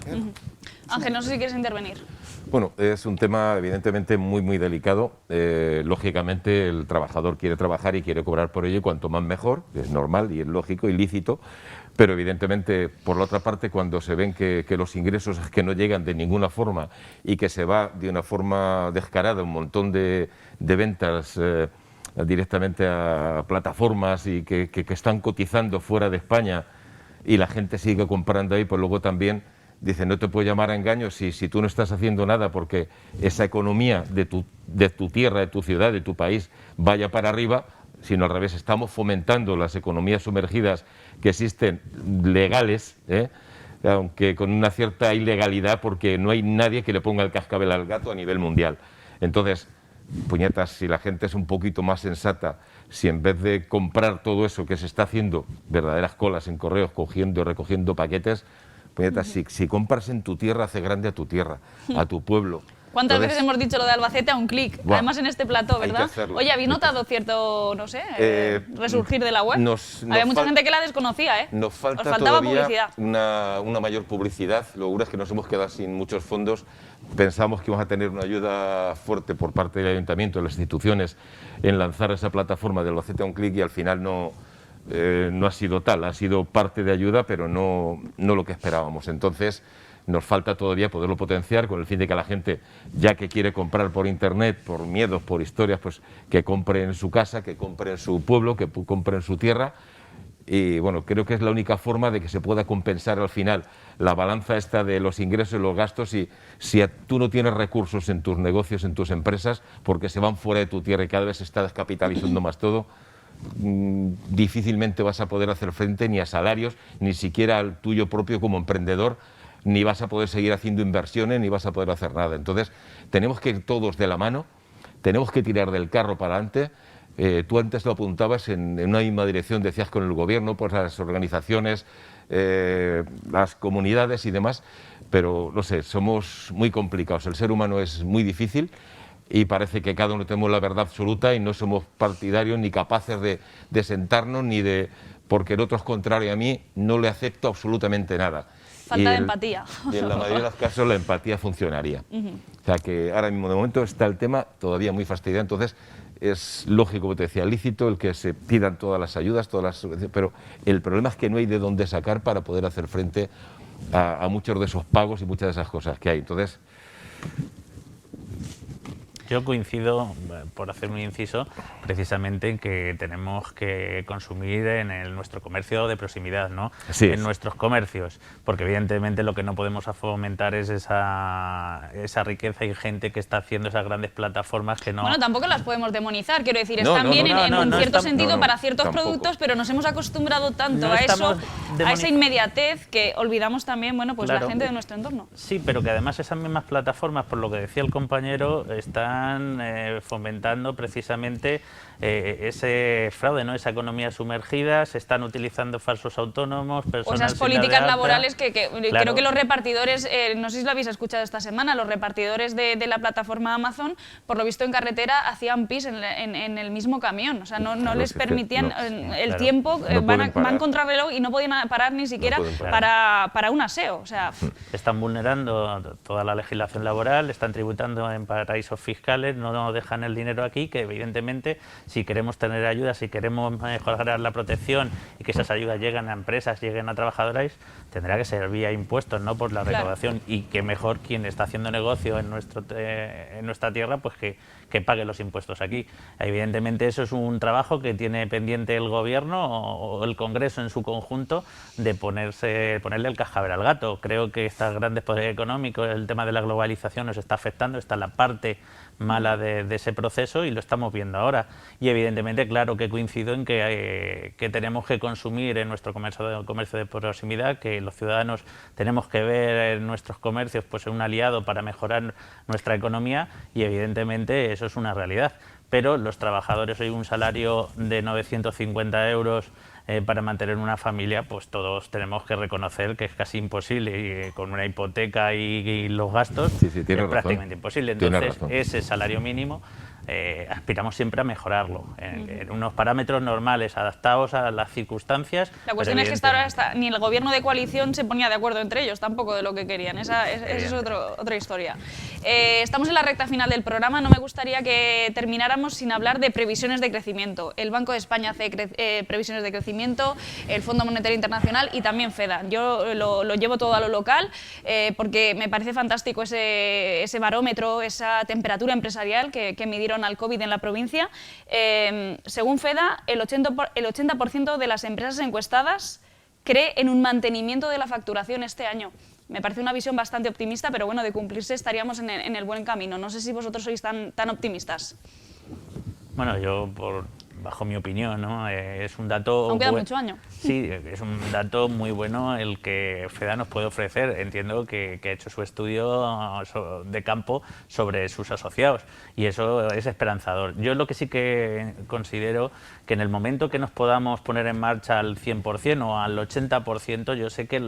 Ángel, no sé si quieres intervenir. Bueno, es un tema evidentemente muy delicado. Lógicamente el trabajador quiere trabajar y quiere cobrar por ello, y cuanto más mejor, es normal y es lógico y lícito, pero evidentemente por la otra parte cuando se ven que los ingresos que no llegan de ninguna forma y que se va de una forma descarada un montón de ventas directamente a plataformas y que están cotizando fuera de España y la gente sigue comprando ahí, pues luego también dice, no te puedo llamar a engaño si tú no estás haciendo nada porque esa economía de tu tierra, de tu ciudad, de tu país vaya para arriba, sino al revés, estamos fomentando las economías sumergidas que existen legales, aunque con una cierta ilegalidad, porque no hay nadie que le ponga el cascabel al gato a nivel mundial. Entonces, puñetas, si la gente es un poquito más sensata, si en vez de comprar todo eso que se está haciendo, verdaderas colas en correos, cogiendo y recogiendo paquetes, puñetas, si compras en tu tierra, hace grande a tu tierra, a tu pueblo. ¿Cuántas veces hemos dicho lo de Albacete a un clic? Además en este plató, ¿verdad? Oye, ¿habéis notado cierto, no sé, resurgir de la web? Había mucha gente que la desconocía, ¿eh? Nos falta Os faltaba todavía publicidad. una mayor publicidad. Lo duro es que nos hemos quedado sin muchos fondos. Pensamos que íbamos a tener una ayuda fuerte por parte del Ayuntamiento, de las instituciones, en lanzar esa plataforma de Albacete a un clic y al final no ha sido tal. Ha sido parte de ayuda, pero no lo que esperábamos. Entonces, nos falta todavía poderlo potenciar con el fin de que la gente, ya que quiere comprar por internet, por miedos, por historias, pues que compre en su casa, que compre en su pueblo, que compre en su tierra. Y bueno, creo que es la única forma de que se pueda compensar al final la balanza esta de los ingresos y los gastos. Y si tú no tienes recursos en tus negocios, en tus empresas, porque se van fuera de tu tierra y cada vez se está descapitalizando más todo, difícilmente vas a poder hacer frente ni a salarios, ni siquiera al tuyo propio como emprendedor, ni vas a poder seguir haciendo inversiones, ni vas a poder hacer nada. Entonces, tenemos que ir todos de la mano, tenemos que tirar del carro para adelante. Tú antes lo apuntabas en una misma dirección, decías con el gobierno, pues las organizaciones, las comunidades y demás, pero no sé, somos muy complicados. El ser humano es muy difícil y parece que cada uno tenemos la verdad absoluta y no somos partidarios ni capaces de sentarnos ni de... porque el otro es contrario a mí, no le acepto absolutamente nada. Falta de empatía. Y en la mayoría de los casos la empatía funcionaría. O sea que ahora mismo de momento está el tema todavía muy fastidiado, entonces es lógico, como te decía, lícito el que se pidan todas las ayudas, pero el problema es que no hay de dónde sacar para poder hacer frente a muchos de esos pagos y muchas de esas cosas que hay. Entonces, yo coincido, por hacer un inciso, precisamente en que tenemos que consumir en nuestro comercio de proximidad, ¿no? En nuestros comercios, porque evidentemente lo que no podemos fomentar es esa riqueza y gente que está haciendo esas grandes plataformas que no... Bueno, tampoco las podemos demonizar, quiero decir, están bien en un cierto sentido para ciertos productos, pero nos hemos acostumbrado tanto a eso, a esa inmediatez, que olvidamos también, bueno, pues la gente de nuestro entorno. Sí, pero que además esas mismas plataformas, por lo que decía el compañero, están fomentando precisamente ese fraude, ¿no? Esa economía sumergida, se están utilizando falsos autónomos, personas... O esas políticas laborales que claro. Creo que los repartidores, no sé si lo habéis escuchado esta semana, los repartidores de la plataforma Amazon, por lo visto en carretera, hacían pis en el mismo camión, o sea, no les permitían el tiempo, van contrarreloj y no podían parar ni siquiera para un aseo, o sea... Están vulnerando toda la legislación laboral, están tributando en paraísos fiscales, no dejan el dinero aquí, que evidentemente si queremos tener ayudas, si queremos mejorar la protección y que esas ayudas lleguen a empresas, lleguen a trabajadores, tendrá que ser vía impuestos, no por la recaudación, y que mejor quien está haciendo negocio en nuestra tierra, pues que pague los impuestos aquí. Evidentemente eso es un trabajo que tiene pendiente el gobierno o el Congreso en su conjunto de ponerle el cascabel al gato. Creo que estos grandes poderes económicos, el tema de la globalización nos está afectando, está la parte mala de ese proceso y lo estamos viendo ahora. Y evidentemente, claro que coincido en que tenemos que consumir en nuestro comercio de proximidad, que los ciudadanos tenemos que ver en nuestros comercios pues un aliado para mejorar nuestra economía, y evidentemente eso es una realidad. Pero los trabajadores, hoy un salario de 950 euros para mantener una familia, pues todos tenemos que reconocer que es casi imposible, y con una hipoteca y los gastos es prácticamente imposible. Entonces, ese salario mínimo aspiramos siempre a mejorarlo en unos parámetros normales, adaptados a las circunstancias. La cuestión es que ni el gobierno de coalición se ponía de acuerdo entre ellos tampoco de lo que querían. Esa es otra historia. Estamos en la recta final del programa. No me gustaría que termináramos sin hablar de previsiones de crecimiento. El Banco de España hace previsiones de crecimiento, el Fondo Monetario Internacional y también FEDA. Yo lo llevo todo a lo local porque me parece fantástico ese barómetro, esa temperatura empresarial que midieron al COVID en la provincia. Según FEDA, el 80% de las empresas encuestadas cree en un mantenimiento de la facturación este año. Me parece una visión bastante optimista, pero bueno, de cumplirse estaríamos en el buen camino. No sé si vosotros sois tan optimistas. Bueno, yo, bajo mi opinión, ¿no? Es un dato... Aún queda mucho año. Sí, es un dato muy bueno el que FEDA nos puede ofrecer. Entiendo que ha hecho su estudio de campo sobre sus asociados y eso es esperanzador. Yo lo que sí que considero que en el momento que nos podamos poner en marcha al 100% o al 80%, yo sé que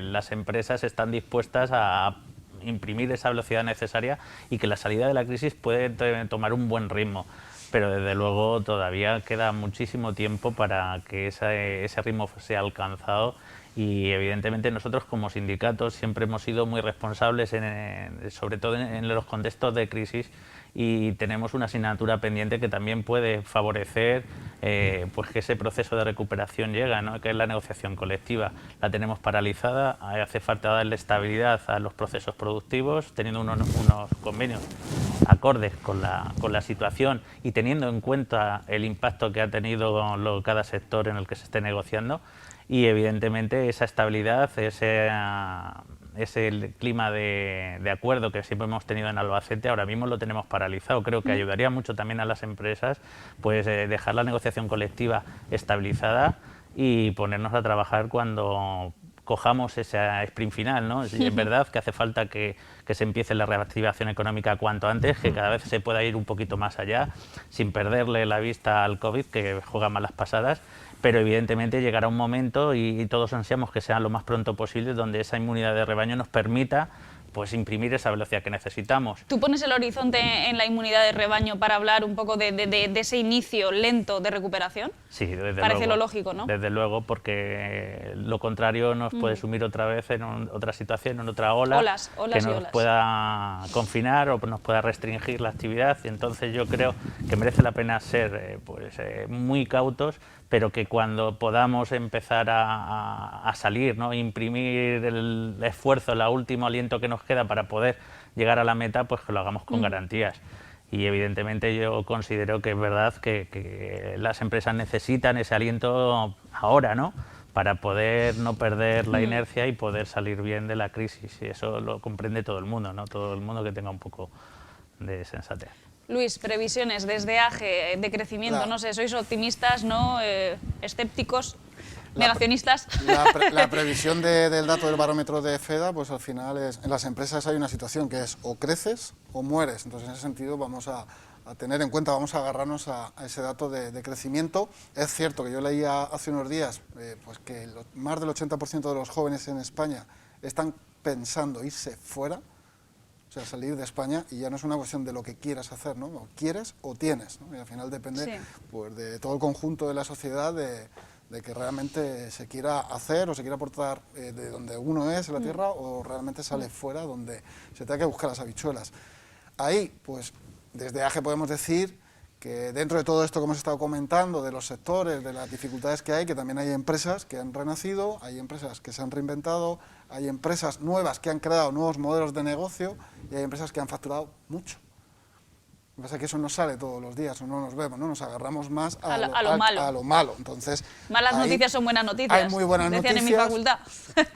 las empresas están dispuestas a imprimir esa velocidad necesaria y que la salida de la crisis puede tomar un buen ritmo. Pero desde luego todavía queda muchísimo tiempo para que ese ritmo sea alcanzado y evidentemente nosotros como sindicatos siempre hemos sido muy responsables, sobre todo en los contextos de crisis, y tenemos una asignatura pendiente que también puede favorecer pues que ese proceso de recuperación llega, ¿no? Que es la negociación colectiva. La tenemos paralizada, hace falta darle estabilidad a los procesos productivos, teniendo unos convenios acordes con la situación y teniendo en cuenta el impacto que ha tenido cada sector en el que se esté negociando, y evidentemente esa estabilidad, ese clima de acuerdo que siempre hemos tenido en Albacete, ahora mismo lo tenemos paralizado. Creo que ayudaría mucho también a las empresas pues dejar la negociación colectiva estabilizada y ponernos a trabajar cuando cojamos ese sprint final, ¿no? Y es verdad que hace falta que se empiece la reactivación económica cuanto antes, que cada vez se pueda ir un poquito más allá, sin perderle la vista al COVID, que juega malas pasadas, pero evidentemente llegará un momento, y todos ansiamos que sea lo más pronto posible, donde esa inmunidad de rebaño nos permita pues imprimir esa velocidad que necesitamos. ¿Tú pones el horizonte en la inmunidad de rebaño para hablar un poco de ese inicio lento de recuperación? Sí, desde luego. Parece lo lógico, ¿no? Desde luego, porque lo contrario nos puede sumir otra vez en otra situación, en otra ola, que nos pueda confinar o nos pueda restringir la actividad, y entonces yo creo que merece la pena ser muy cautos, pero que cuando podamos empezar a salir, ¿no? Imprimir el esfuerzo, el último aliento que nos queda para poder llegar a la meta, pues que lo hagamos con garantías. Y evidentemente yo considero que es verdad que las empresas necesitan ese aliento ahora, ¿no? Para poder no perder la inercia y poder salir bien de la crisis. Y eso lo comprende todo el mundo, ¿no? Todo el mundo que tenga un poco de sensatez. Luis, previsiones desde AGE de crecimiento, no sé, ¿sois optimistas, no escépticos, negacionistas? La previsión del dato del barómetro de FEDA, pues al final en las empresas hay una situación que es o creces o mueres. Entonces en ese sentido vamos a tener en cuenta, vamos a agarrarnos a ese dato de crecimiento. Es cierto que yo leía hace unos días pues que más del 80% de los jóvenes en España están pensando irse fuera, o sea, salir de España, y ya no es una cuestión de lo que quieras hacer, ¿no? O quieres o tienes, ¿no? Y al final depende pues, de todo el conjunto de la sociedad, de que realmente se quiera hacer o se quiera aportar de donde uno es, en la tierra, o realmente sale fuera, donde se tenga que buscar las habichuelas. Ahí, pues, desde AGE podemos decir que dentro de todo esto que hemos estado comentando, de los sectores, de las dificultades que hay, que también hay empresas que han renacido, hay empresas que se han reinventado, hay empresas nuevas que han creado nuevos modelos de negocio y hay empresas que han facturado mucho. Lo que pasa es que eso no sale todos los días, o no nos vemos, ¿no? Nos agarramos más a lo malo. Entonces, malas noticias son buenas noticias. Hay muy buenas noticias. Decían en mi facultad.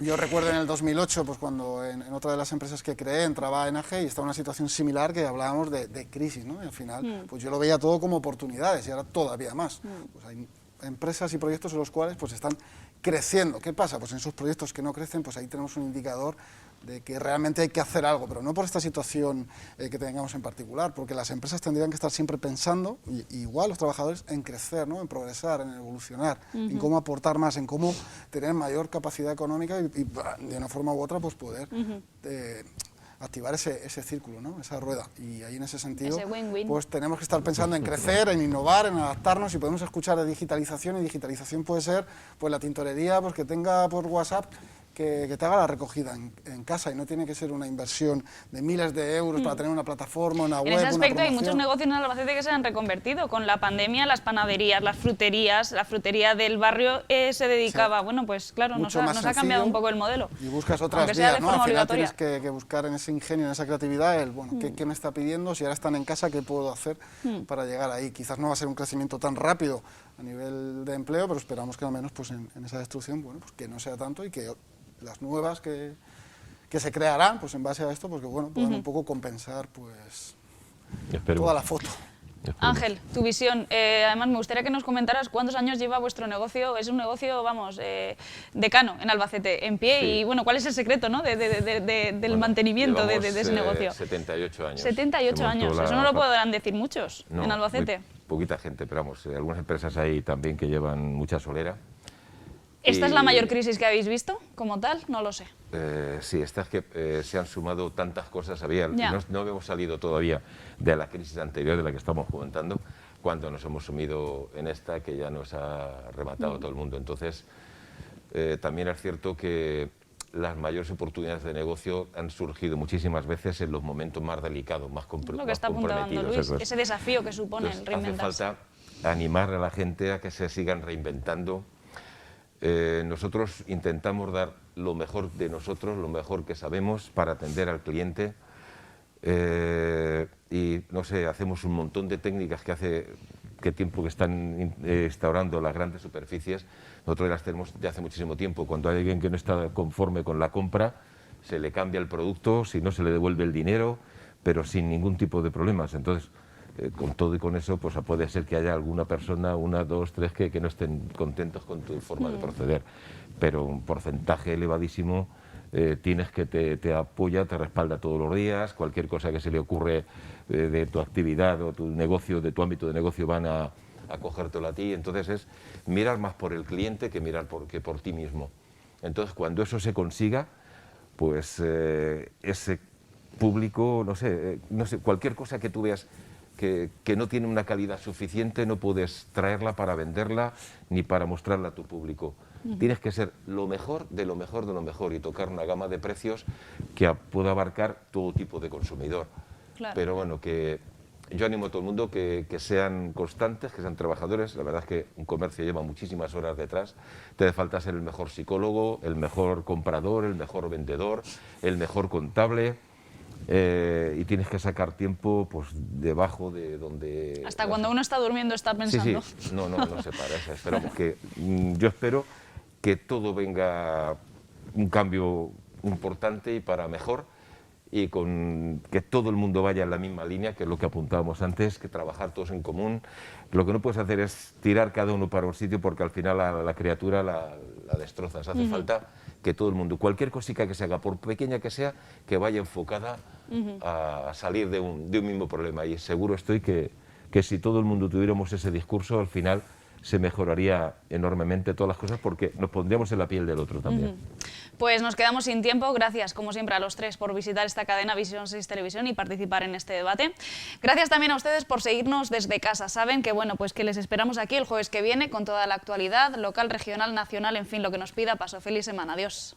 Yo recuerdo en el 2008, pues cuando en otra de las empresas que creé entraba en AGE y estaba en una situación similar, que hablábamos de crisis, ¿no? Y al final, pues yo lo veía todo como oportunidades, y ahora todavía más. Pues hay empresas y proyectos en los cuales pues están creciendo. ¿Qué pasa? Pues en esos proyectos que no crecen, pues ahí tenemos un indicador de que realmente hay que hacer algo, pero no por esta situación que tengamos en particular, porque las empresas tendrían que estar siempre pensando, igual los trabajadores, en crecer, ¿no? En progresar, en evolucionar, en cómo aportar más, en cómo tener mayor capacidad económica y de una forma u otra pues poder activar ese círculo, ¿no? Esa rueda. Y ahí en ese sentido pues tenemos que estar pensando en crecer, en innovar, en adaptarnos, y podemos escuchar de digitalización, y digitalización puede ser pues la tintorería pues que tenga por WhatsApp que te haga la recogida en casa, y no tiene que ser una inversión de miles de euros para tener una plataforma, una web, en ese aspecto una hay muchos negocios en Albacete que se han reconvertido. Con la pandemia, las panaderías, las fruterías, la frutería del barrio se dedicaba, bueno, pues claro, nos ha cambiado un poco el modelo. Y buscas otras vías, ¿no? Al final tienes que buscar en ese ingenio, en esa creatividad, ¿qué me está pidiendo? Si ahora están en casa, ¿qué puedo hacer para llegar ahí? Quizás no va a ser un crecimiento tan rápido a nivel de empleo, pero esperamos que al menos pues en esa destrucción, bueno, pues que no sea tanto, y que las nuevas que que se crearán pues en base a esto, porque bueno, puedan un poco compensar pues Esperemos. toda la foto. Ángel, tu visión. Además, me gustaría que nos comentaras cuántos años lleva vuestro negocio. Es un negocio, vamos, decano en Albacete, en pie. Sí. Y bueno, ¿cuál es el secreto, ¿no? del mantenimiento de ese negocio? 78 años. 78 años. Eso no lo podrán decir muchos No, en Albacete. muy poquita gente, pero vamos, algunas empresas hay también que llevan mucha solera. ¿Esta es la mayor crisis que habéis visto como tal? No lo sé. Sí, esta es que se han sumado tantas cosas. No habíamos salido todavía de la crisis anterior de la que estamos comentando, cuando nos hemos sumido en esta que ya nos ha rematado todo el mundo. Entonces, también es cierto que las mayores oportunidades de negocio han surgido muchísimas veces en los momentos más delicados, más comprometidos. Lo que está apuntando Luis, ese desafío que supone el reinventarse. Hace falta animar a la gente a que se sigan reinventando. Nosotros intentamos dar lo mejor de nosotros, lo mejor que sabemos para atender al cliente y, no sé, hacemos un montón de técnicas que hace tiempo que están instaurando las grandes superficies. Nosotros las tenemos de hace muchísimo tiempo. Cuando hay alguien que no está conforme con la compra, se le cambia el producto, si no se le devuelve el dinero, pero sin ningún tipo de problemas. Entonces, con todo y con eso, pues puede ser que haya alguna persona, 1, 2, 3, que no estén contentos con tu forma de proceder. Pero un porcentaje elevadísimo tienes que te apoya, te respalda todos los días. Cualquier cosa que se le ocurre de tu actividad o tu negocio, de tu ámbito de negocio, van a cogértelo a ti. Entonces es mirar más por el cliente que mirar por ti mismo. Entonces, cuando eso se consiga, pues ese público, no sé, cualquier cosa que tú veas que no tiene una calidad suficiente, no puedes traerla para venderla ni para mostrarla a tu público. Tienes que ser lo mejor de lo mejor de lo mejor y tocar una gama de precios que pueda abarcar todo tipo de consumidor. Claro. Pero bueno, que yo animo a todo el mundo que sean constantes, que sean trabajadores. La verdad es que un comercio lleva muchísimas horas detrás. Te hace falta ser el mejor psicólogo, el mejor comprador, el mejor vendedor, el mejor contable. Y tienes que sacar tiempo pues debajo de donde... Hasta cuando uno está durmiendo está pensando. Sí. No se para. Esperamos que... yo espero que todo venga un cambio importante y para mejor, y con que todo el mundo vaya en la misma línea, que es lo que apuntábamos antes, que trabajar todos en común. Lo que no puedes hacer es tirar cada uno para un sitio, porque al final a la criatura la destrozas. Hace falta que todo el mundo, cualquier cosita que se haga, por pequeña que sea, que vaya enfocada a salir de un mismo problema. Y seguro estoy que si todo el mundo tuviéramos ese discurso, al final se mejoraría enormemente todas las cosas, porque nos pondríamos en la piel del otro también. Pues nos quedamos sin tiempo. Gracias, como siempre, a los tres por visitar esta cadena Visión 6 Televisión y participar en este debate. Gracias también a ustedes por seguirnos desde casa. Saben que, bueno, pues que les esperamos aquí el jueves que viene con toda la actualidad local, regional, nacional, en fin, lo que nos pida. Paso feliz semana. Adiós.